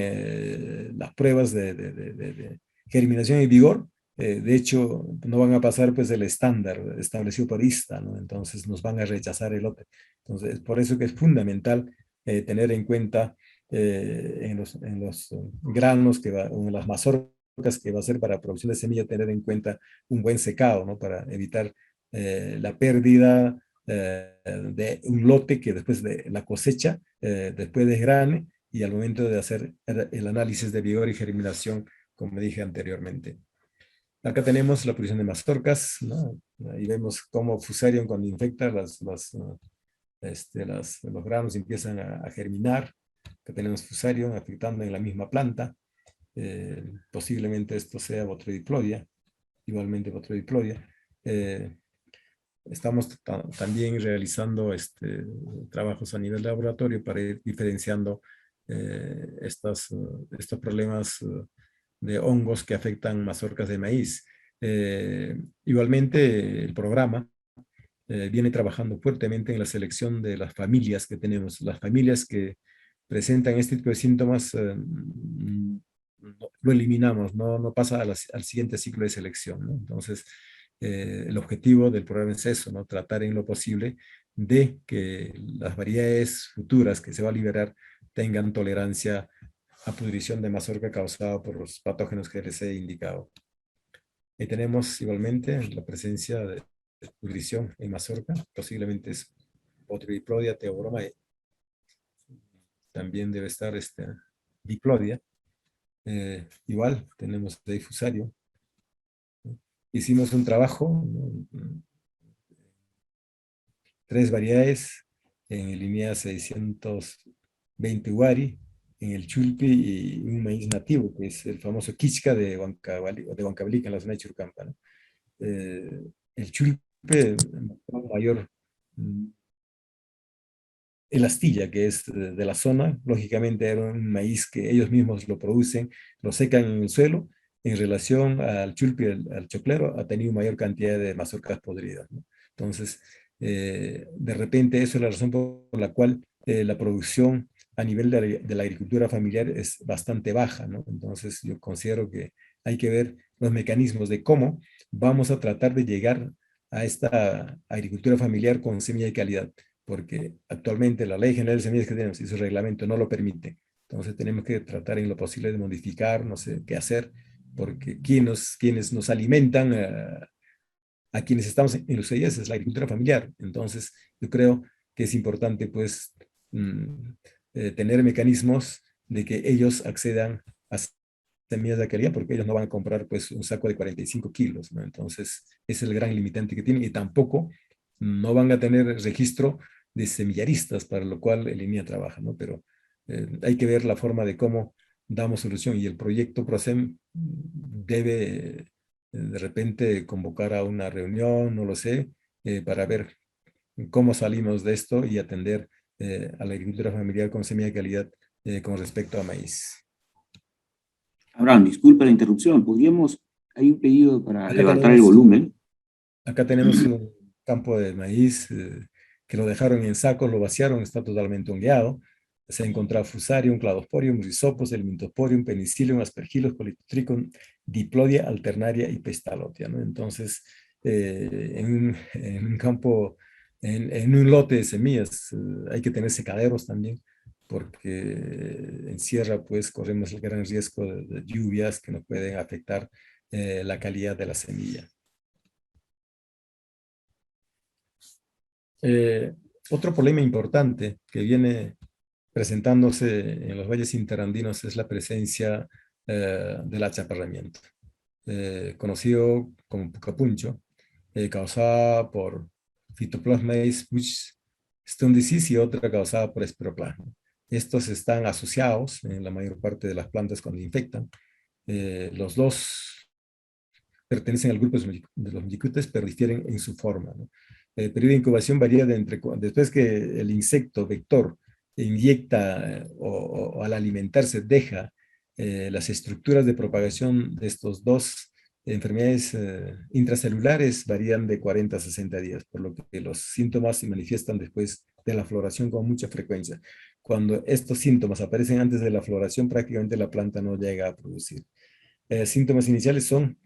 S1: las pruebas de germinación y vigor, de hecho, no van a pasar pues el estándar establecido por ISTA, ¿no? Entonces nos van a rechazar el lote. Entonces, por eso que es fundamental tener en cuenta en los granos o en las mazorcas que va a ser para producción de semilla, tener en cuenta un buen secado, ¿no? Para evitar la pérdida de un lote que después de la cosecha, después desgrane y al momento de hacer el análisis de vigor y germinación, como dije anteriormente. Acá tenemos la producción de mazorcas, ¿no? Ahí vemos cómo Fusarium cuando infecta los granos empiezan a germinar. Acá tenemos Fusarium afectando en la misma planta. Posiblemente esto sea Botrytis, igualmente Botrytis. Estamos también realizando trabajos a nivel de laboratorio para ir diferenciando estos problemas de hongos que afectan mazorcas de maíz. Igualmente, el programa viene trabajando fuertemente en la selección de las familias que tenemos. Las familias que presentan este tipo de síntomas, lo eliminamos, no pasa al siguiente ciclo de selección, ¿no? Entonces, el objetivo del programa es eso, ¿no? Tratar en lo posible de que las variedades futuras que se va a liberar tengan tolerancia a pudrición de mazorca causada por los patógenos que les he indicado. Y tenemos igualmente la presencia de pudrición en mazorca, posiblemente es Botrytis theobroma, también debe estar diplodia. Igual tenemos de difusario. Hicimos un trabajo, ¿no? 3 variedades en el INEA 620 Wari, en el Chulpi y un maíz nativo, que es el famoso Quichca de Huancavelica, en la zona de Churcampa, ¿no? El Chulpi, mayor el astilla, que es de la zona, lógicamente era un maíz que ellos mismos lo producen, lo secan en el suelo, en relación al chulpi, al choclero, ha tenido mayor cantidad de mazorcas podridas, ¿no? Entonces, de repente, eso es la razón por la cual la producción a nivel de la agricultura familiar es bastante baja, ¿no? Entonces, yo considero que hay que ver los mecanismos de cómo vamos a tratar de llegar a esta agricultura familiar con semilla de calidad, porque actualmente la Ley General de Semillas que tenemos y su reglamento no lo permite. Entonces tenemos que tratar en lo posible de modificar, no sé qué hacer, porque quienes nos alimentan a quienes estamos en los CIS es la agricultura familiar. Entonces yo creo que es importante pues tener mecanismos de que ellos accedan a semillas de calidad, porque ellos no van a comprar pues un saco de 45 kilos, ¿no? Entonces es el gran limitante que tienen y tampoco no van a tener registro de semillaristas, para lo cual el INEA trabaja, ¿no? Pero hay que ver la forma de cómo damos solución y el proyecto PROSEM debe de repente convocar a una reunión, no lo sé, para ver cómo salimos de esto y atender a la agricultura familiar con semilla de calidad con respecto a maíz.
S2: Abraham, disculpa la interrupción. ¿Podríamos, hay un pedido para
S1: Acá
S2: levantar el
S1: tenemos,
S2: volumen?
S1: acá tenemos un campo de maíz que lo dejaron en sacos, lo vaciaron, está totalmente hongueado. Se ha encontrado Fusarium, Cladosporium, Rhizopus, Helmintosporium, Penicillium, Aspergillus, Polytrichum, Diplodia, Alternaria y Pestalotia, ¿no? Entonces, en un campo, en un lote de semillas, hay que tener secaderos también, porque en sierra, pues, corremos el gran riesgo de lluvias que nos pueden afectar la calidad de la semilla. Eh, Otro problema importante que viene presentándose en los valles interandinos es la presencia del achaparramiento, conocido como pucapuncho, causada por Phytoplasma bush stone disease y otra causada por espiroplasma. Estos están asociados en la mayor parte de las plantas cuando infectan. Los dos pertenecen al grupo de los miyicutes, pero difieren en su forma, ¿no? El periodo de incubación varía después que el insecto vector inyecta o al alimentarse deja las estructuras de propagación de estos dos enfermedades intracelulares varían de 40 a 60 días, por lo que los síntomas se manifiestan después de la floración con mucha frecuencia. Cuando estos síntomas aparecen antes de la floración, prácticamente la planta no llega a producir. Síntomas iniciales son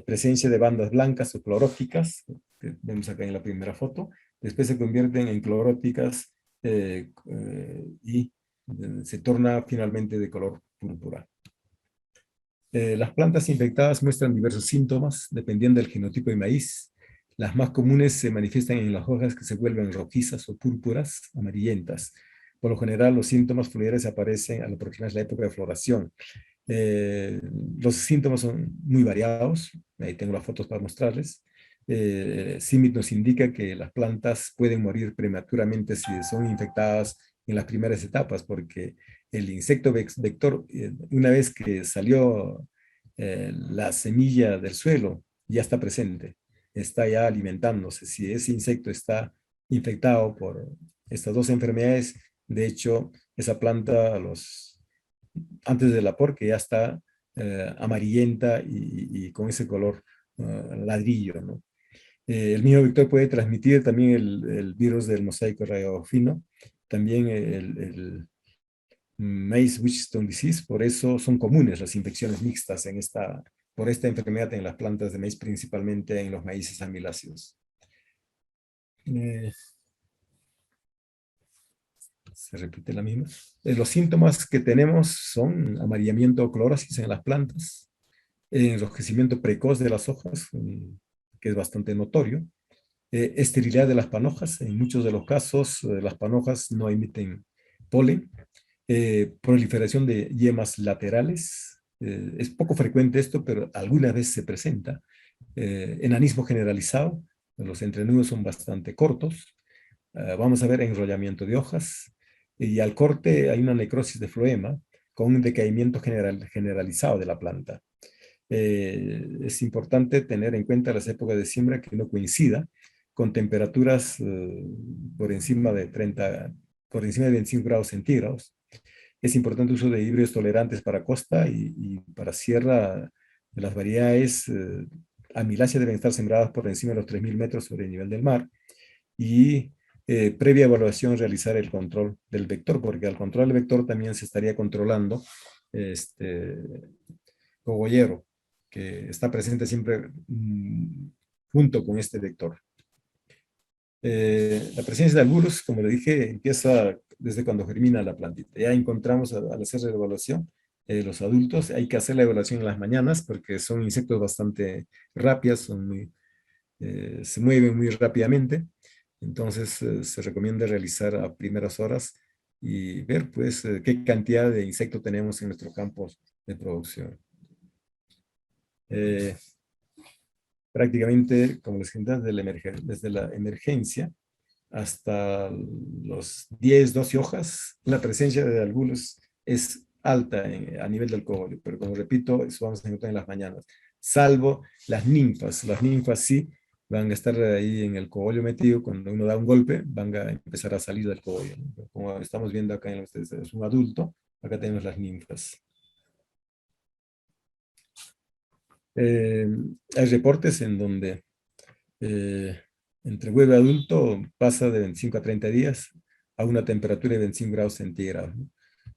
S1: presencia de bandas blancas o cloróticas, que vemos acá en la primera foto. Después se convierten en cloróticas y se torna finalmente de color púrpura. Las plantas infectadas muestran diversos síntomas dependiendo del genotipo de maíz. Las más comunes se manifiestan en las hojas que se vuelven rojizas o púrpuras, amarillentas. Por lo general, los síntomas foliares aparecen al aproximarse la época de floración. Eh, los síntomas son muy variados. Ahí tengo las fotos para mostrarles. CIMMYT nos indica que las plantas pueden morir prematuramente si son infectadas en las primeras etapas, porque el insecto vector, una vez que salió la semilla del suelo, ya está presente, está ya alimentándose. Si ese insecto está infectado por estas dos enfermedades, de hecho, esa planta antes del vapor que ya está amarillenta y con ese color ladrillo, ¿no? El mismo vector puede transmitir también el virus del mosaico radiofino, también el Maize Witchstone Disease, por eso son comunes las infecciones mixtas por esta enfermedad en las plantas de maíz, principalmente en los maíces amiláceos. Se repite la misma. Los síntomas que tenemos son amarillamiento o clorosis en las plantas, enrojecimiento precoz de las hojas, que es bastante notorio, esterilidad de las panojas. En muchos de los casos, las panojas no emiten polen, proliferación de yemas laterales. Es poco frecuente esto, pero alguna vez se presenta. Enanismo generalizado, los entrenudos son bastante cortos. Vamos a ver enrollamiento de hojas. Y al corte hay una necrosis de floema con un decaimiento generalizado de la planta. Es importante tener en cuenta las épocas de siembra que no coincida con temperaturas por encima de 25 grados centígrados. Es importante el uso de híbridos tolerantes para costa y para sierra. Las variedades amiláceas deben estar sembradas por encima de los 3.000 metros sobre el nivel del mar. Y previa evaluación realizar el control del vector, porque al control del vector también se estaría controlando cogollero, que está presente siempre junto con este vector. La presencia de albulus, como le dije, empieza desde cuando germina la plantita. Ya encontramos al hacer la evaluación, los adultos, hay que hacer la evaluación en las mañanas porque son insectos bastante rápidos, se mueven muy rápidamente. Entonces se recomienda realizar a primeras horas y ver pues qué cantidad de insectos tenemos en nuestros campos de producción. Prácticamente, como les comenté, desde la emergencia hasta los 10, 12 hojas, la presencia de algunos es alta a nivel del cogollo, pero como repito, eso vamos a encontrar en las mañanas, salvo las ninfas. Las ninfas sí van a estar ahí en el cogollo metido, cuando uno da un golpe, van a empezar a salir del cogollo, ¿no? Como estamos viendo acá en ustedes, es un adulto, acá tenemos las ninfas. Eh, Hay reportes en donde entre huevo adulto pasa de 25 a 30 días a una temperatura de 25 grados centígrados, ¿no?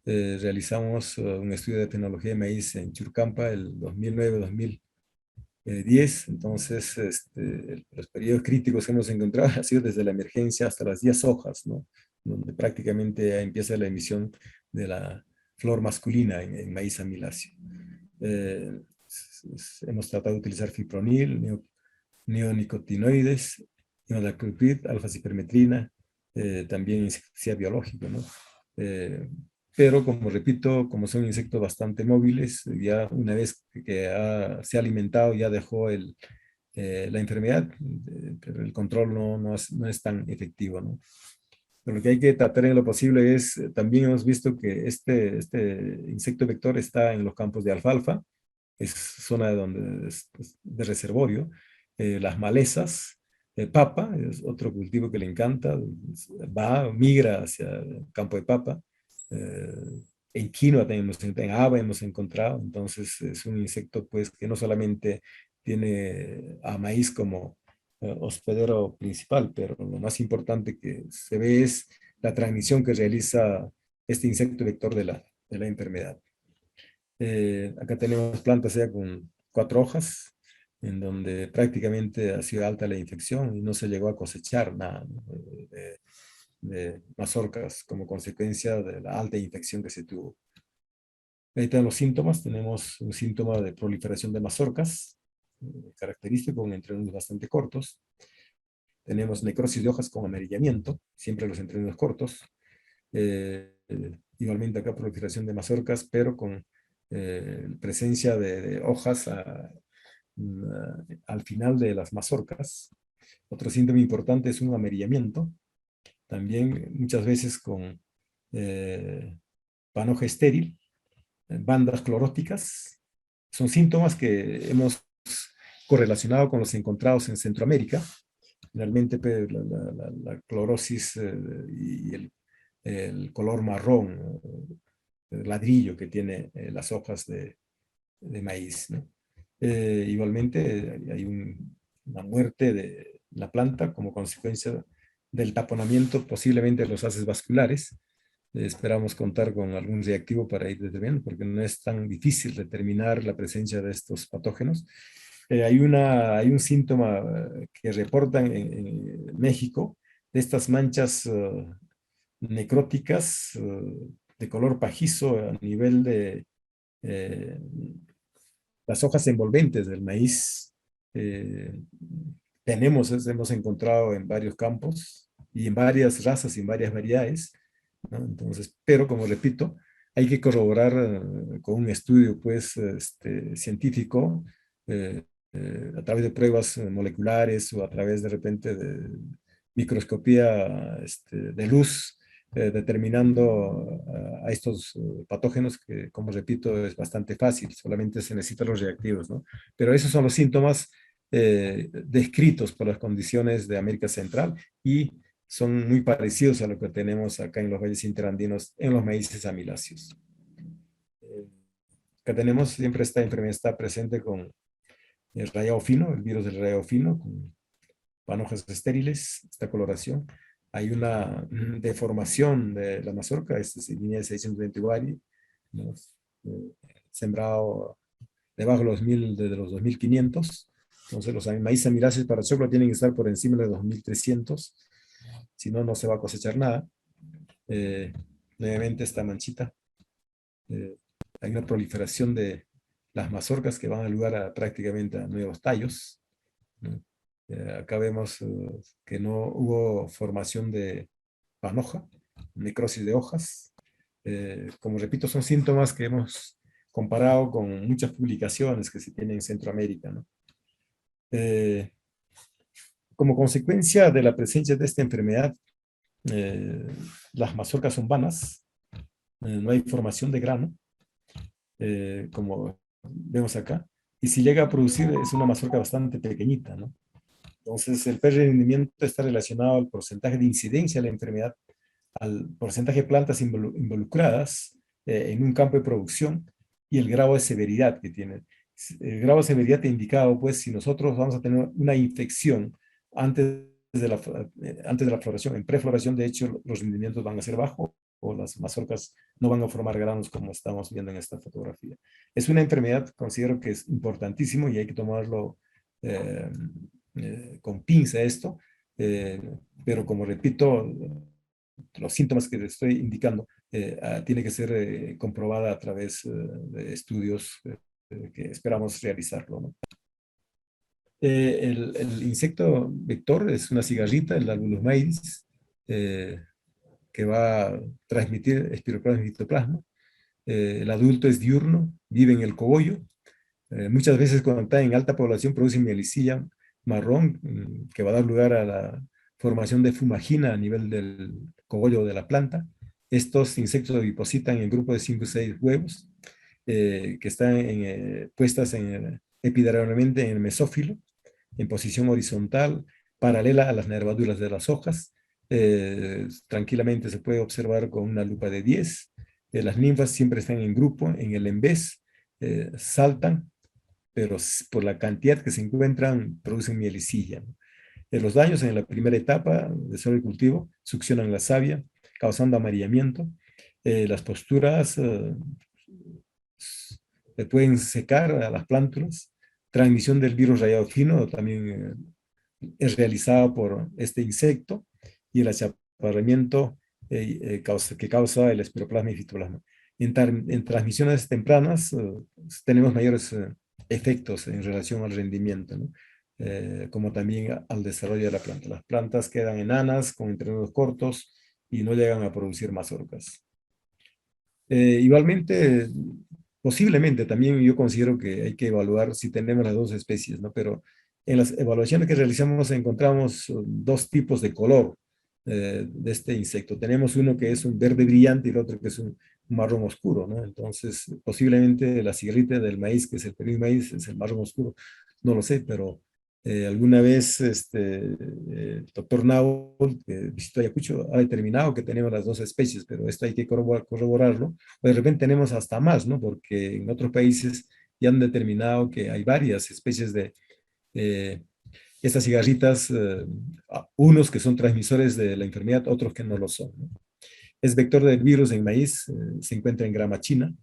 S1: Realizamos un estudio de tecnología de maíz en Churcampa el 2009-2010, entonces los periodos críticos que hemos encontrado han sido desde la emergencia hasta las 10 hojas, ¿no? Donde prácticamente empieza la emisión de la flor masculina en maíz amiláceo. Hemos tratado de utilizar fipronil, neonicotinoides, imidacloprid, alfa-cipermetrina, también insecticida biológico, ¿no? Pero como repito, como son insectos bastante móviles, ya una vez que se ha alimentado, ya dejó la enfermedad, pero el control no es tan efectivo, ¿no? Pero lo que hay que tratar en lo posible es, también hemos visto que este insecto vector está en los campos de alfalfa, es zona de reservorio, las malezas, papa, es otro cultivo que le encanta, migra hacia el campo de papa, en quinoa también en haba hemos encontrado. Entonces es un insecto pues que no solamente tiene a maíz como hospedero principal, pero lo más importante que se ve es la transmisión que realiza este insecto vector de la enfermedad. Acá tenemos plantas ya con 4 hojas, en donde prácticamente ha sido alta la infección y no se llegó a cosechar nada, ¿no? de mazorcas como consecuencia de la alta infección que se tuvo. Ahí están los síntomas. Tenemos un síntoma de proliferación de mazorcas, característico, con entrenudos bastante cortos. Tenemos necrosis de hojas con amarillamiento, siempre los entrenudos cortos. Igualmente acá proliferación de mazorcas, pero con presencia de hojas al final de las mazorcas. Otro síntoma importante es un amarillamiento, también muchas veces con panoja estéril, bandas cloróticas. Son síntomas que hemos correlacionado con los encontrados en Centroamérica. Realmente pues, la clorosis y el color marrón, ladrillo que tiene las hojas de maíz, ¿no? Igualmente hay una muerte de la planta como consecuencia del taponamiento posiblemente de los haces vasculares. Esperamos contar con algún reactivo para ir determinando, porque no es tan difícil determinar la presencia de estos patógenos. Hay un síntoma que reportan en México de estas manchas necróticas de color pajizo a nivel de eh, las hojas envolventes del maíz. eh, hemos encontrado en varios campos y en varias razas y en varias variedades, ¿no? Entonces, pero como repito, hay que corroborar con un estudio pues, científico, eh, a través de pruebas moleculares o a través de repente de microscopía de luz, determinando a estos patógenos que, como repito, es bastante fácil, solamente se necesitan los reactivos, ¿no? Pero esos son los síntomas descritos por las condiciones de América Central y son muy parecidos a lo que tenemos acá en los valles interandinos en los maíces amiláceos. Eh, Acá tenemos, siempre esta enfermedad está presente con el rayado fino, el virus del rayado fino, con panojas estériles, esta coloración. Hay una deformación de la mazorca, esta es línea de 620 Wari, ¿no? Sembrado debajo de de los 2500. Entonces los maíz amiláceos para choclo tienen que estar por encima de 2300, si no, no se va a cosechar nada. Eh, Nuevamente esta manchita. Eh, Hay una proliferación de las mazorcas que van a lugar a prácticamente a nuevos tallos, ¿no? Acá vemos que no hubo formación de panoja, necrosis de hojas. Como repito, son síntomas que hemos comparado con muchas publicaciones que se tienen en Centroamérica, ¿no? Eh, Como consecuencia de la presencia de esta enfermedad, eh, las mazorcas son vanas, no hay formación de grano, como vemos acá, y si llega a producir es una mazorca bastante pequeñita, ¿no? Entonces, el rendimiento está relacionado al porcentaje de incidencia de la enfermedad, al porcentaje de plantas involucradas en un campo de producción y el grado de severidad que tiene. El grado de severidad te indicado, pues, si nosotros vamos a tener una infección antes antes de la floración, en prefloración, de hecho, los rendimientos van a ser bajos o las mazorcas no van a formar granos como estamos viendo en esta fotografía. Es una enfermedad, considero que es importantísimo y hay que tomarlo eh, con pinza esto, eh, pero como repito, los síntomas que les estoy indicando tiene que ser comprobada a través de estudios que esperamos realizarlo, ¿no? El insecto vector es una cigarrita, el Albulus maidis, que va a transmitir espiroplasma y fitoplasma. El adulto es diurno, vive en el cogollo. Muchas veces cuando está en alta población produce mielicilla marrón, que va a dar lugar a la formación de fumagina a nivel del cogollo de la planta. Estos insectos depositan en grupo de 5 o 6 huevos que están puestas epidermalmente en el mesófilo, en posición horizontal, paralela a las nervaduras de las hojas. Tranquilamente se puede observar con una lupa de 10. Las ninfas siempre están en grupo, en el envés, saltan, pero por la cantidad que se encuentran, producen mielicilla, ¿no? Los daños en la primera etapa de desarrollo del cultivo succionan la savia, causando amarillamiento. Las posturas pueden secar a las plántulas. Transmisión del virus rayado fino también es realizada por este insecto, y el achaparramiento que causa el espiroplasma y fitoplasma. En transmisiones tempranas tenemos mayores efectos en relación al rendimiento, ¿no? Como también al desarrollo de la planta. Las plantas quedan enanas, con entrenudos cortos, y no llegan a producir mazorcas. Igualmente, posiblemente también yo considero que hay que evaluar si tenemos las dos especies, ¿no? Pero en las evaluaciones que realizamos encontramos dos tipos de color de este insecto. Tenemos uno que es un verde brillante y el otro que es un marrón oscuro, ¿no? Entonces, posiblemente la cigarrita del maíz, que es el pequeño maíz, es el marrón oscuro. No lo sé, pero alguna vez el doctor Naul, que visitó Ayacucho, ha determinado que tenemos las dos especies, pero esto hay que corroborarlo. O de repente tenemos hasta más, ¿no? Porque en otros países ya han determinado que hay varias especies de eh, estas cigarritas, unos que son transmisores de la enfermedad, otros que no lo son, ¿no? Es vector del virus en maíz, se encuentra en grama china.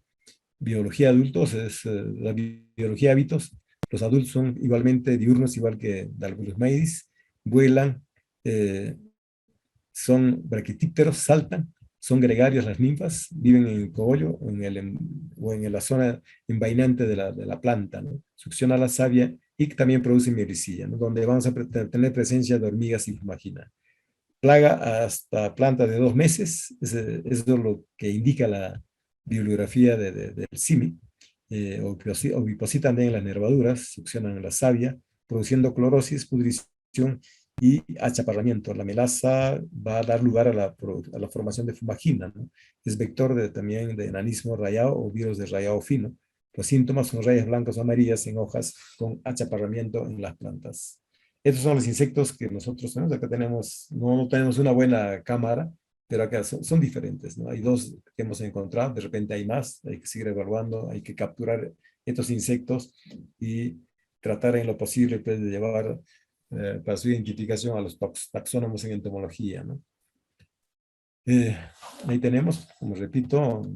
S1: Biología de adultos es la biología de hábitos. Los adultos son igualmente diurnos, igual que los maíz, vuelan, eh, son braquitípteros, saltan, son gregarios las ninfas, viven en el cogollo o en la zona envainante de la planta, ¿no? Succiona la savia y también produce mielicilla, ¿no? Donde vamos a tener presencia de hormigas y fumagina. Plaga hasta plantas de 2 meses, es lo que indica la bibliografía del CIMI. Ovipositan también las nervaduras, succionan la savia, produciendo clorosis, pudrición y achaparramiento. La melaza va a dar lugar a la formación de fumagina, ¿no? Es vector también de enanismo rayado o virus de rayado fino. Los síntomas son rayas blancas o amarillas en hojas con achaparramiento en las plantas. Estos son los insectos que nosotros tenemos. Acá tenemos, no tenemos una buena cámara, pero acá son diferentes, ¿no? Hay dos que hemos encontrado, de repente hay más, hay que seguir evaluando, hay que capturar estos insectos y tratar en lo posible, pues, de llevar para su identificación a los taxónomos en entomología, ¿no? Eh, Ahí tenemos, como repito,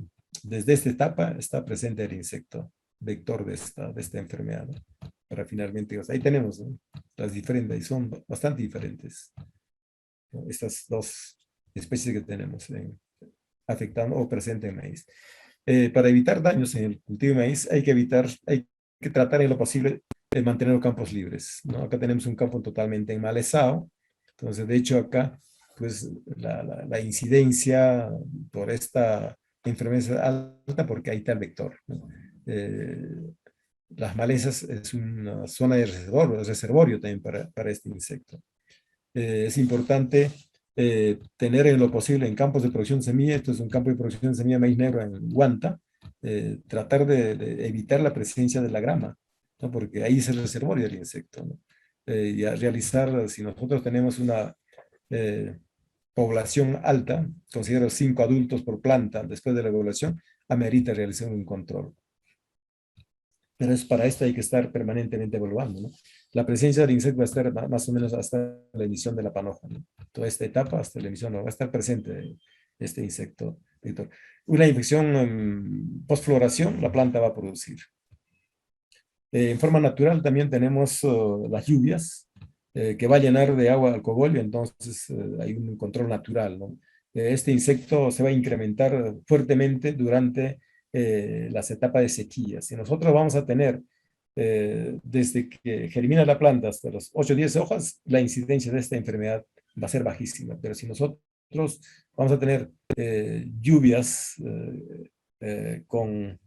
S1: desde esta etapa está presente el insecto vector de esta enfermedad, ¿no? Para finalmente, o sea, ahí tenemos, ¿no?, las diferentes, y son bastante diferentes, ¿no?, estas dos especies que tenemos afectando o presente en maíz. Para evitar daños en el cultivo de maíz hay que tratar en lo posible de mantener los campos libres, ¿no? Acá tenemos un campo totalmente enmalezado, entonces de hecho acá pues la incidencia por esta enfermedad es alta porque ahí está el vector, ¿no? Las malezas es una zona de reservorio también para este insecto. Es importante tener en lo posible en campos de producción de semilla, esto es un campo de producción de semilla de maíz negro en Huanta, tratar de evitar la presencia de la grama, ¿no? Porque ahí es el reservorio del insecto, ¿no? Y a realizar, si nosotros tenemos una eh, población alta, considero 5 adultos por planta después de la ovulación, amerita realizar un control. Pero es para esto hay que estar permanentemente evaluando, ¿no? La presencia del insecto va a estar más o menos hasta la emisión de la panoja, ¿no? Toda esta etapa hasta la emisión no va a estar presente este insecto, Víctor. Una infección post-floración, la planta va a producir. En forma natural también tenemos las lluvias, que va a llenar de agua al cogollo, entonces hay un control natural, ¿no? Este insecto se va a incrementar fuertemente durante las etapas de sequía. Si nosotros vamos a tener desde que germina la planta hasta los 8 o 10 hojas, la incidencia de esta enfermedad va a ser bajísima. Pero si nosotros vamos a tener lluvias con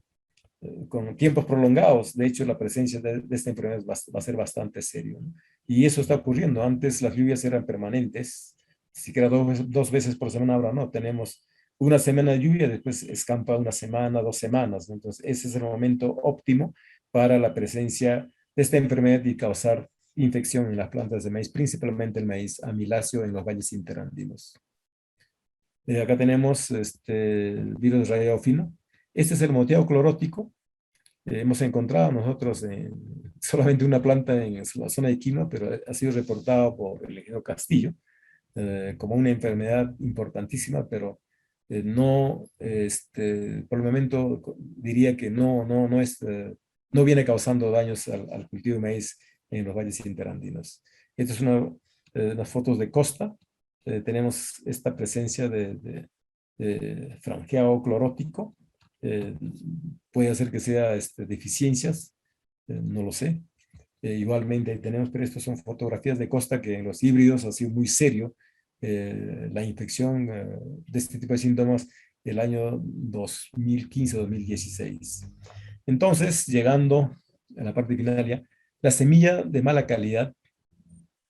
S1: tiempos prolongados, de hecho la presencia de esta enfermedad va a ser bastante serio, ¿no? Y eso está ocurriendo. Antes las lluvias eran permanentes, siquiera 2 veces por semana, ahora no, tenemos una semana de lluvia, después escampa una semana, 2 semanas, ¿no? Entonces ese es el momento óptimo para la presencia de esta enfermedad y causar infección en las plantas de maíz, principalmente el maíz amiláceo en los valles interandinos. Acá tenemos el virus de rayado fino. Este es el moteado clorótico. Hemos encontrado nosotros solamente una planta en la zona de Quima, pero ha sido reportado por el ingeniero Castillo como una enfermedad importantísima, pero no, por el momento diría que no viene causando daños al cultivo de maíz en los valles interandinos. Esta es unas fotos de costa. Tenemos esta presencia de franjeado clorótico. Eh, Puede hacer que sea deficiencias, no lo sé. Igualmente tenemos, pero estas son fotografías de costa que en los híbridos ha sido muy serio la infección de este tipo de síntomas el año 2015-2016. Entonces, llegando a la parte final ya, la semilla de mala calidad,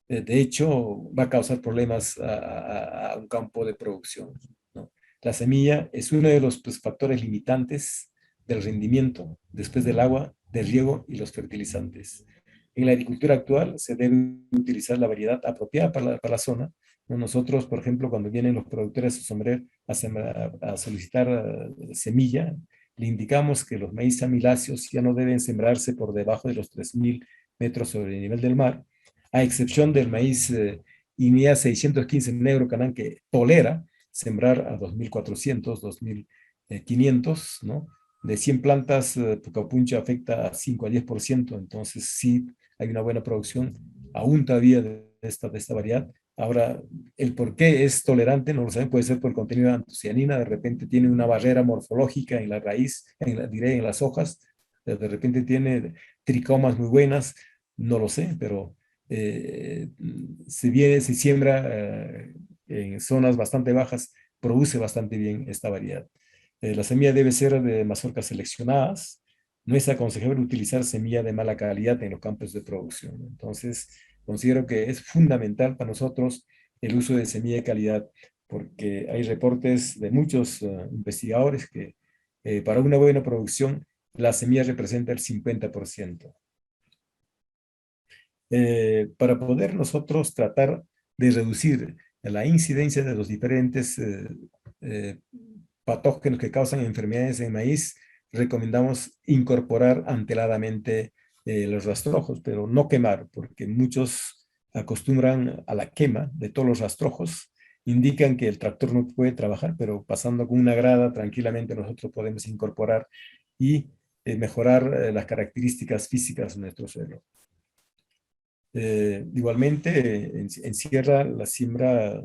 S1: de hecho, va a causar problemas a un campo de producción, ¿no? La semilla es uno de los pues, factores limitantes del rendimiento después del agua, del riego y los fertilizantes. En la agricultura actual se debe utilizar la variedad apropiada para la zona, ¿no? Nosotros, por ejemplo, cuando vienen los productores a sembrar, a solicitar semilla, le indicamos que los maíz amiláceos ya no deben sembrarse por debajo de los 3.000 metros sobre el nivel del mar, a excepción del maíz INEA 615 negro canán que tolera sembrar a 2.400, 2.500, ¿no? De 100 plantas, Pucapuncha afecta a 5 a 10%, entonces sí hay una buena producción aún todavía de esta variedad. Ahora, el por qué es tolerante, no lo saben, puede ser por el contenido de antocianina, de repente tiene una barrera morfológica en la raíz, diré en las hojas, de repente tiene tricomas muy buenas, no lo sé, pero se siembra en zonas bastante bajas, produce bastante bien esta variedad. La semilla debe ser de mazorcas seleccionadas. No es aconsejable utilizar semilla de mala calidad en los campos de producción. Entonces, considero que es fundamental para nosotros el uso de semilla de calidad, porque hay reportes de muchos investigadores que para una buena producción la semilla representa el 50%. Para poder nosotros tratar de reducir la incidencia de los diferentes eh, patógenos que causan enfermedades en maíz, recomendamos incorporar anteladamente los rastrojos, pero no quemar, porque muchos acostumbran a la quema de todos los rastrojos, indican que el tractor no puede trabajar, pero pasando con una grada tranquilamente nosotros podemos incorporar y mejorar las características físicas de nuestro suelo. Igualmente, en sierra, la siembra,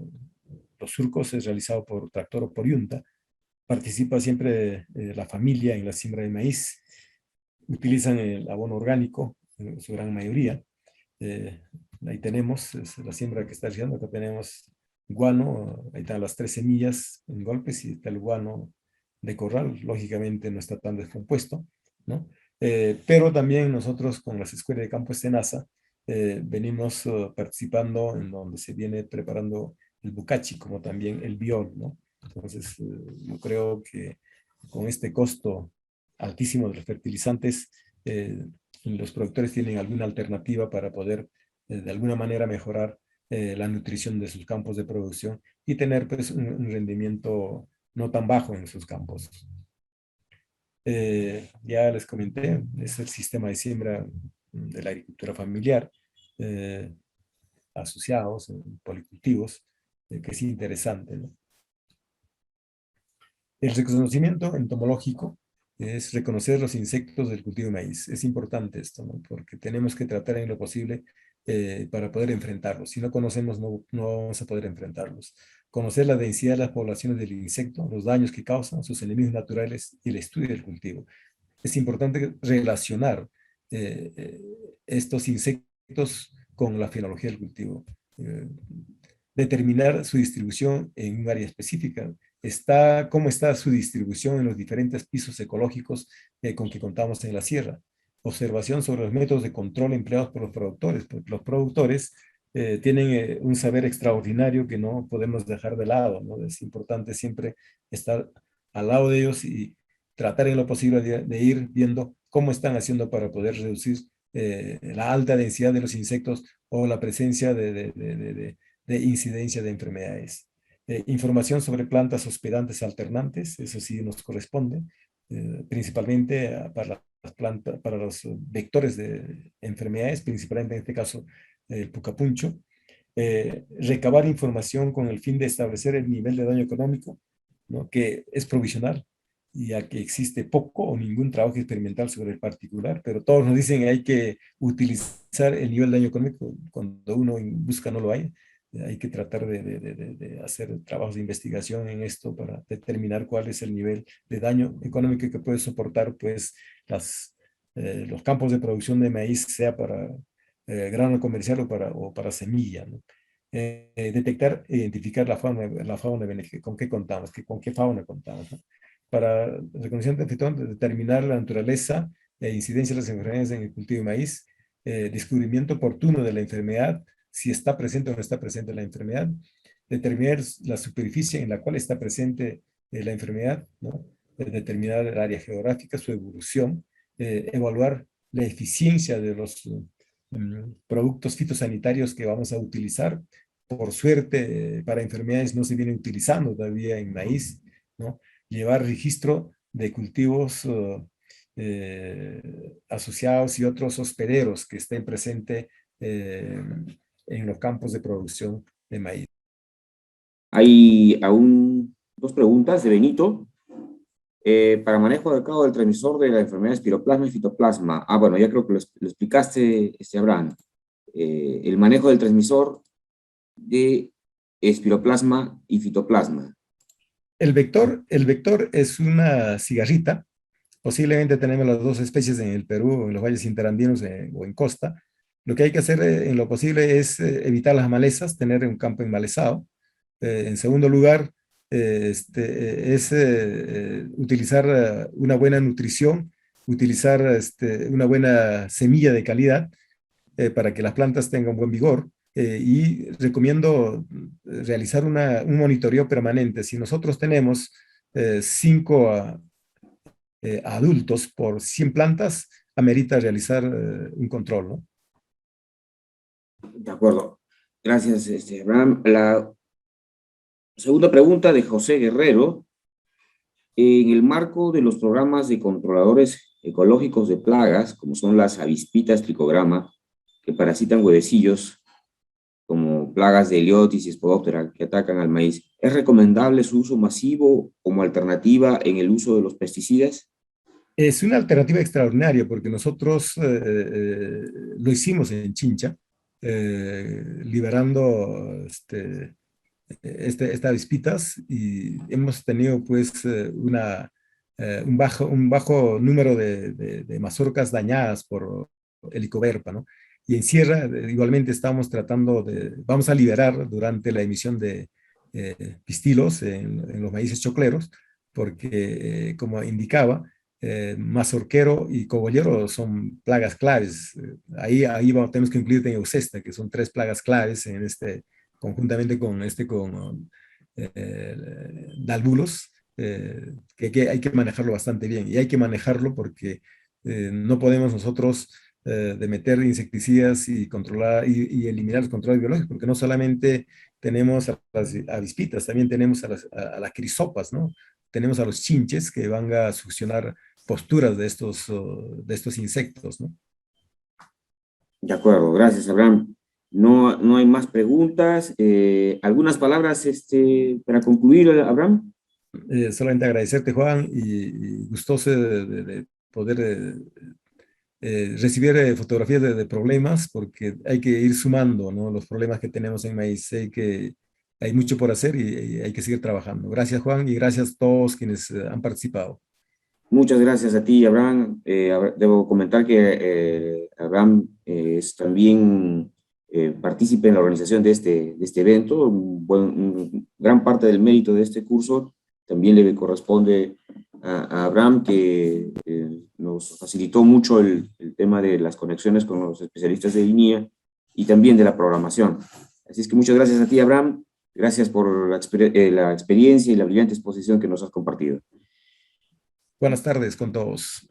S1: los surcos es realizado por tractor o por yunta. Participa siempre la familia en la siembra de maíz. Utilizan el abono orgánico en su gran mayoría. Eh, Ahí tenemos es la siembra que está haciendo. Acá tenemos guano, ahí están las 3 semillas en golpes y está el guano de corral. Lógicamente no está tan descompuesto, ¿no? Pero también nosotros con las escuelas de campo Estenasa venimos participando en donde se viene preparando el bucachi, como también el biol, ¿no? Entonces, yo creo que con este costo altísimo de los fertilizantes, los productores tienen alguna alternativa para poder de alguna manera mejorar la nutrición de sus campos de producción y tener pues un rendimiento no tan bajo en sus campos. Ya les comenté, es el sistema de siembra de la agricultura familiar, eh, asociados, policultivos, que es interesante, ¿no? El reconocimiento entomológico es reconocer los insectos del cultivo de maíz. Es importante esto, ¿no? Porque tenemos que tratar en lo posible para poder enfrentarlos. Si no conocemos, no vamos a poder enfrentarlos. Conocer la densidad de las poblaciones del insecto, los daños que causan, sus enemigos naturales y el estudio del cultivo. Es importante relacionar eh, eh, estos insectos con la fenología del cultivo. Eh, Determinar su distribución en un área específica. ¿Cómo está su distribución en los diferentes pisos ecológicos con que contamos en la sierra? Observación sobre los métodos de control empleados por los productores. Porque los productores tienen un saber extraordinario que no podemos dejar de lado, ¿no? Es importante siempre estar al lado de ellos y tratar en lo posible de ir viendo cómo están haciendo para poder reducir la alta densidad de los insectos o la presencia de incidencia de enfermedades. Información sobre plantas hospedantes alternantes, eso sí nos corresponde, principalmente para las plantas, para los vectores de enfermedades, principalmente en este caso el pucapuncho. Recabar información con el fin de establecer el nivel de daño económico, ¿no? Que es provisional, ya que existe poco o ningún trabajo experimental sobre el particular, pero todos nos dicen que hay que utilizar el nivel de daño económico cuando uno busca no lo hay. Hay que tratar de hacer trabajos de investigación en esto para determinar cuál es el nivel de daño económico que puede soportar pues, los campos de producción de maíz, sea para grano comercial o para semilla, ¿no? Detectar e identificar la fauna benéfica, con qué contamos, con qué fauna contamos, ¿no? Para reconocimiento de anfitrión, determinar la naturaleza e incidencia de las enfermedades en el cultivo de maíz, descubrimiento oportuno de la enfermedad, si está presente o no está presente la enfermedad, determinar la superficie en la cual está presente la enfermedad, ¿no? Determinar el área geográfica, su evolución, evaluar la eficiencia de los productos fitosanitarios que vamos a utilizar. Por suerte, para enfermedades no se viene utilizando todavía en maíz, ¿no? Llevar registro de cultivos asociados y otros hospederos que estén presentes en los campos de producción de maíz.
S2: Hay aún dos preguntas de Benito. Para manejo adecuado del transmisor de la enfermedad de espiroplasma y fitoplasma. Bueno, ya creo que lo explicaste, Abraham. El manejo del transmisor de espiroplasma y fitoplasma.
S1: El vector es una cigarrita. Posiblemente tenemos las dos especies en el Perú, en los valles interandinos o en costa. Lo que hay que hacer en lo posible es evitar las malezas, tener un campo enmalezado. En segundo lugar, es utilizar una buena nutrición, utilizar una buena semilla de calidad para que las plantas tengan buen vigor. Y recomiendo realizar un monitoreo permanente. Si nosotros tenemos 5 adultos por 100 plantas, amerita realizar un control, ¿no?
S2: De acuerdo. Gracias, Abraham. La segunda pregunta de José Guerrero. En el marco de los programas de controladores ecológicos de plagas, como son las avispitas tricograma, que parasitan huevecillos, como plagas de Heliotis y Spodoptera que atacan al maíz, ¿es recomendable su uso masivo como alternativa en el uso de los pesticidas?
S1: Es una alternativa extraordinaria porque nosotros lo hicimos en Chincha, liberando estas avispitas y hemos tenido pues un bajo número de mazorcas dañadas por helicoverpa, ¿no? Y en sierra igualmente estamos vamos a liberar durante la emisión de pistilos en los maíces chocleros, porque como indicaba, mazorquero y cogollero son plagas claves. Tenemos que incluir Eusesta, que son 3 plagas claves en conjuntamente con dalbulos, que hay que manejarlo bastante bien. Y hay que manejarlo porque no podemos nosotros de meter insecticidas y controlar y eliminar los controles biológicos, porque no solamente tenemos a las avispitas, también tenemos a las crisopas, ¿no? Tenemos a los chinches que van a succionar posturas de estos insectos, ¿no?
S2: De acuerdo, gracias, Abraham. No hay más preguntas. ¿Algunas palabras para concluir, Abraham?
S1: Solamente agradecerte, Juan, y gustoso de poder recibir fotografías de problemas, porque hay que ir sumando, ¿no? Los problemas que tenemos en maíz. Sé que hay mucho por hacer y hay que seguir trabajando. Gracias, Juan, y gracias a todos quienes han participado.
S2: Muchas gracias a ti, Abraham. Debo comentar que Abraham es también partícipe en la organización de este evento. Gran parte del mérito de este curso también le corresponde a Abraham, que nos facilitó mucho el tema de las conexiones con los especialistas de INIA y también de la programación. Así es que muchas gracias a ti, Abraham. Gracias por la experiencia y la brillante exposición que nos has compartido.
S1: Buenas tardes con todos.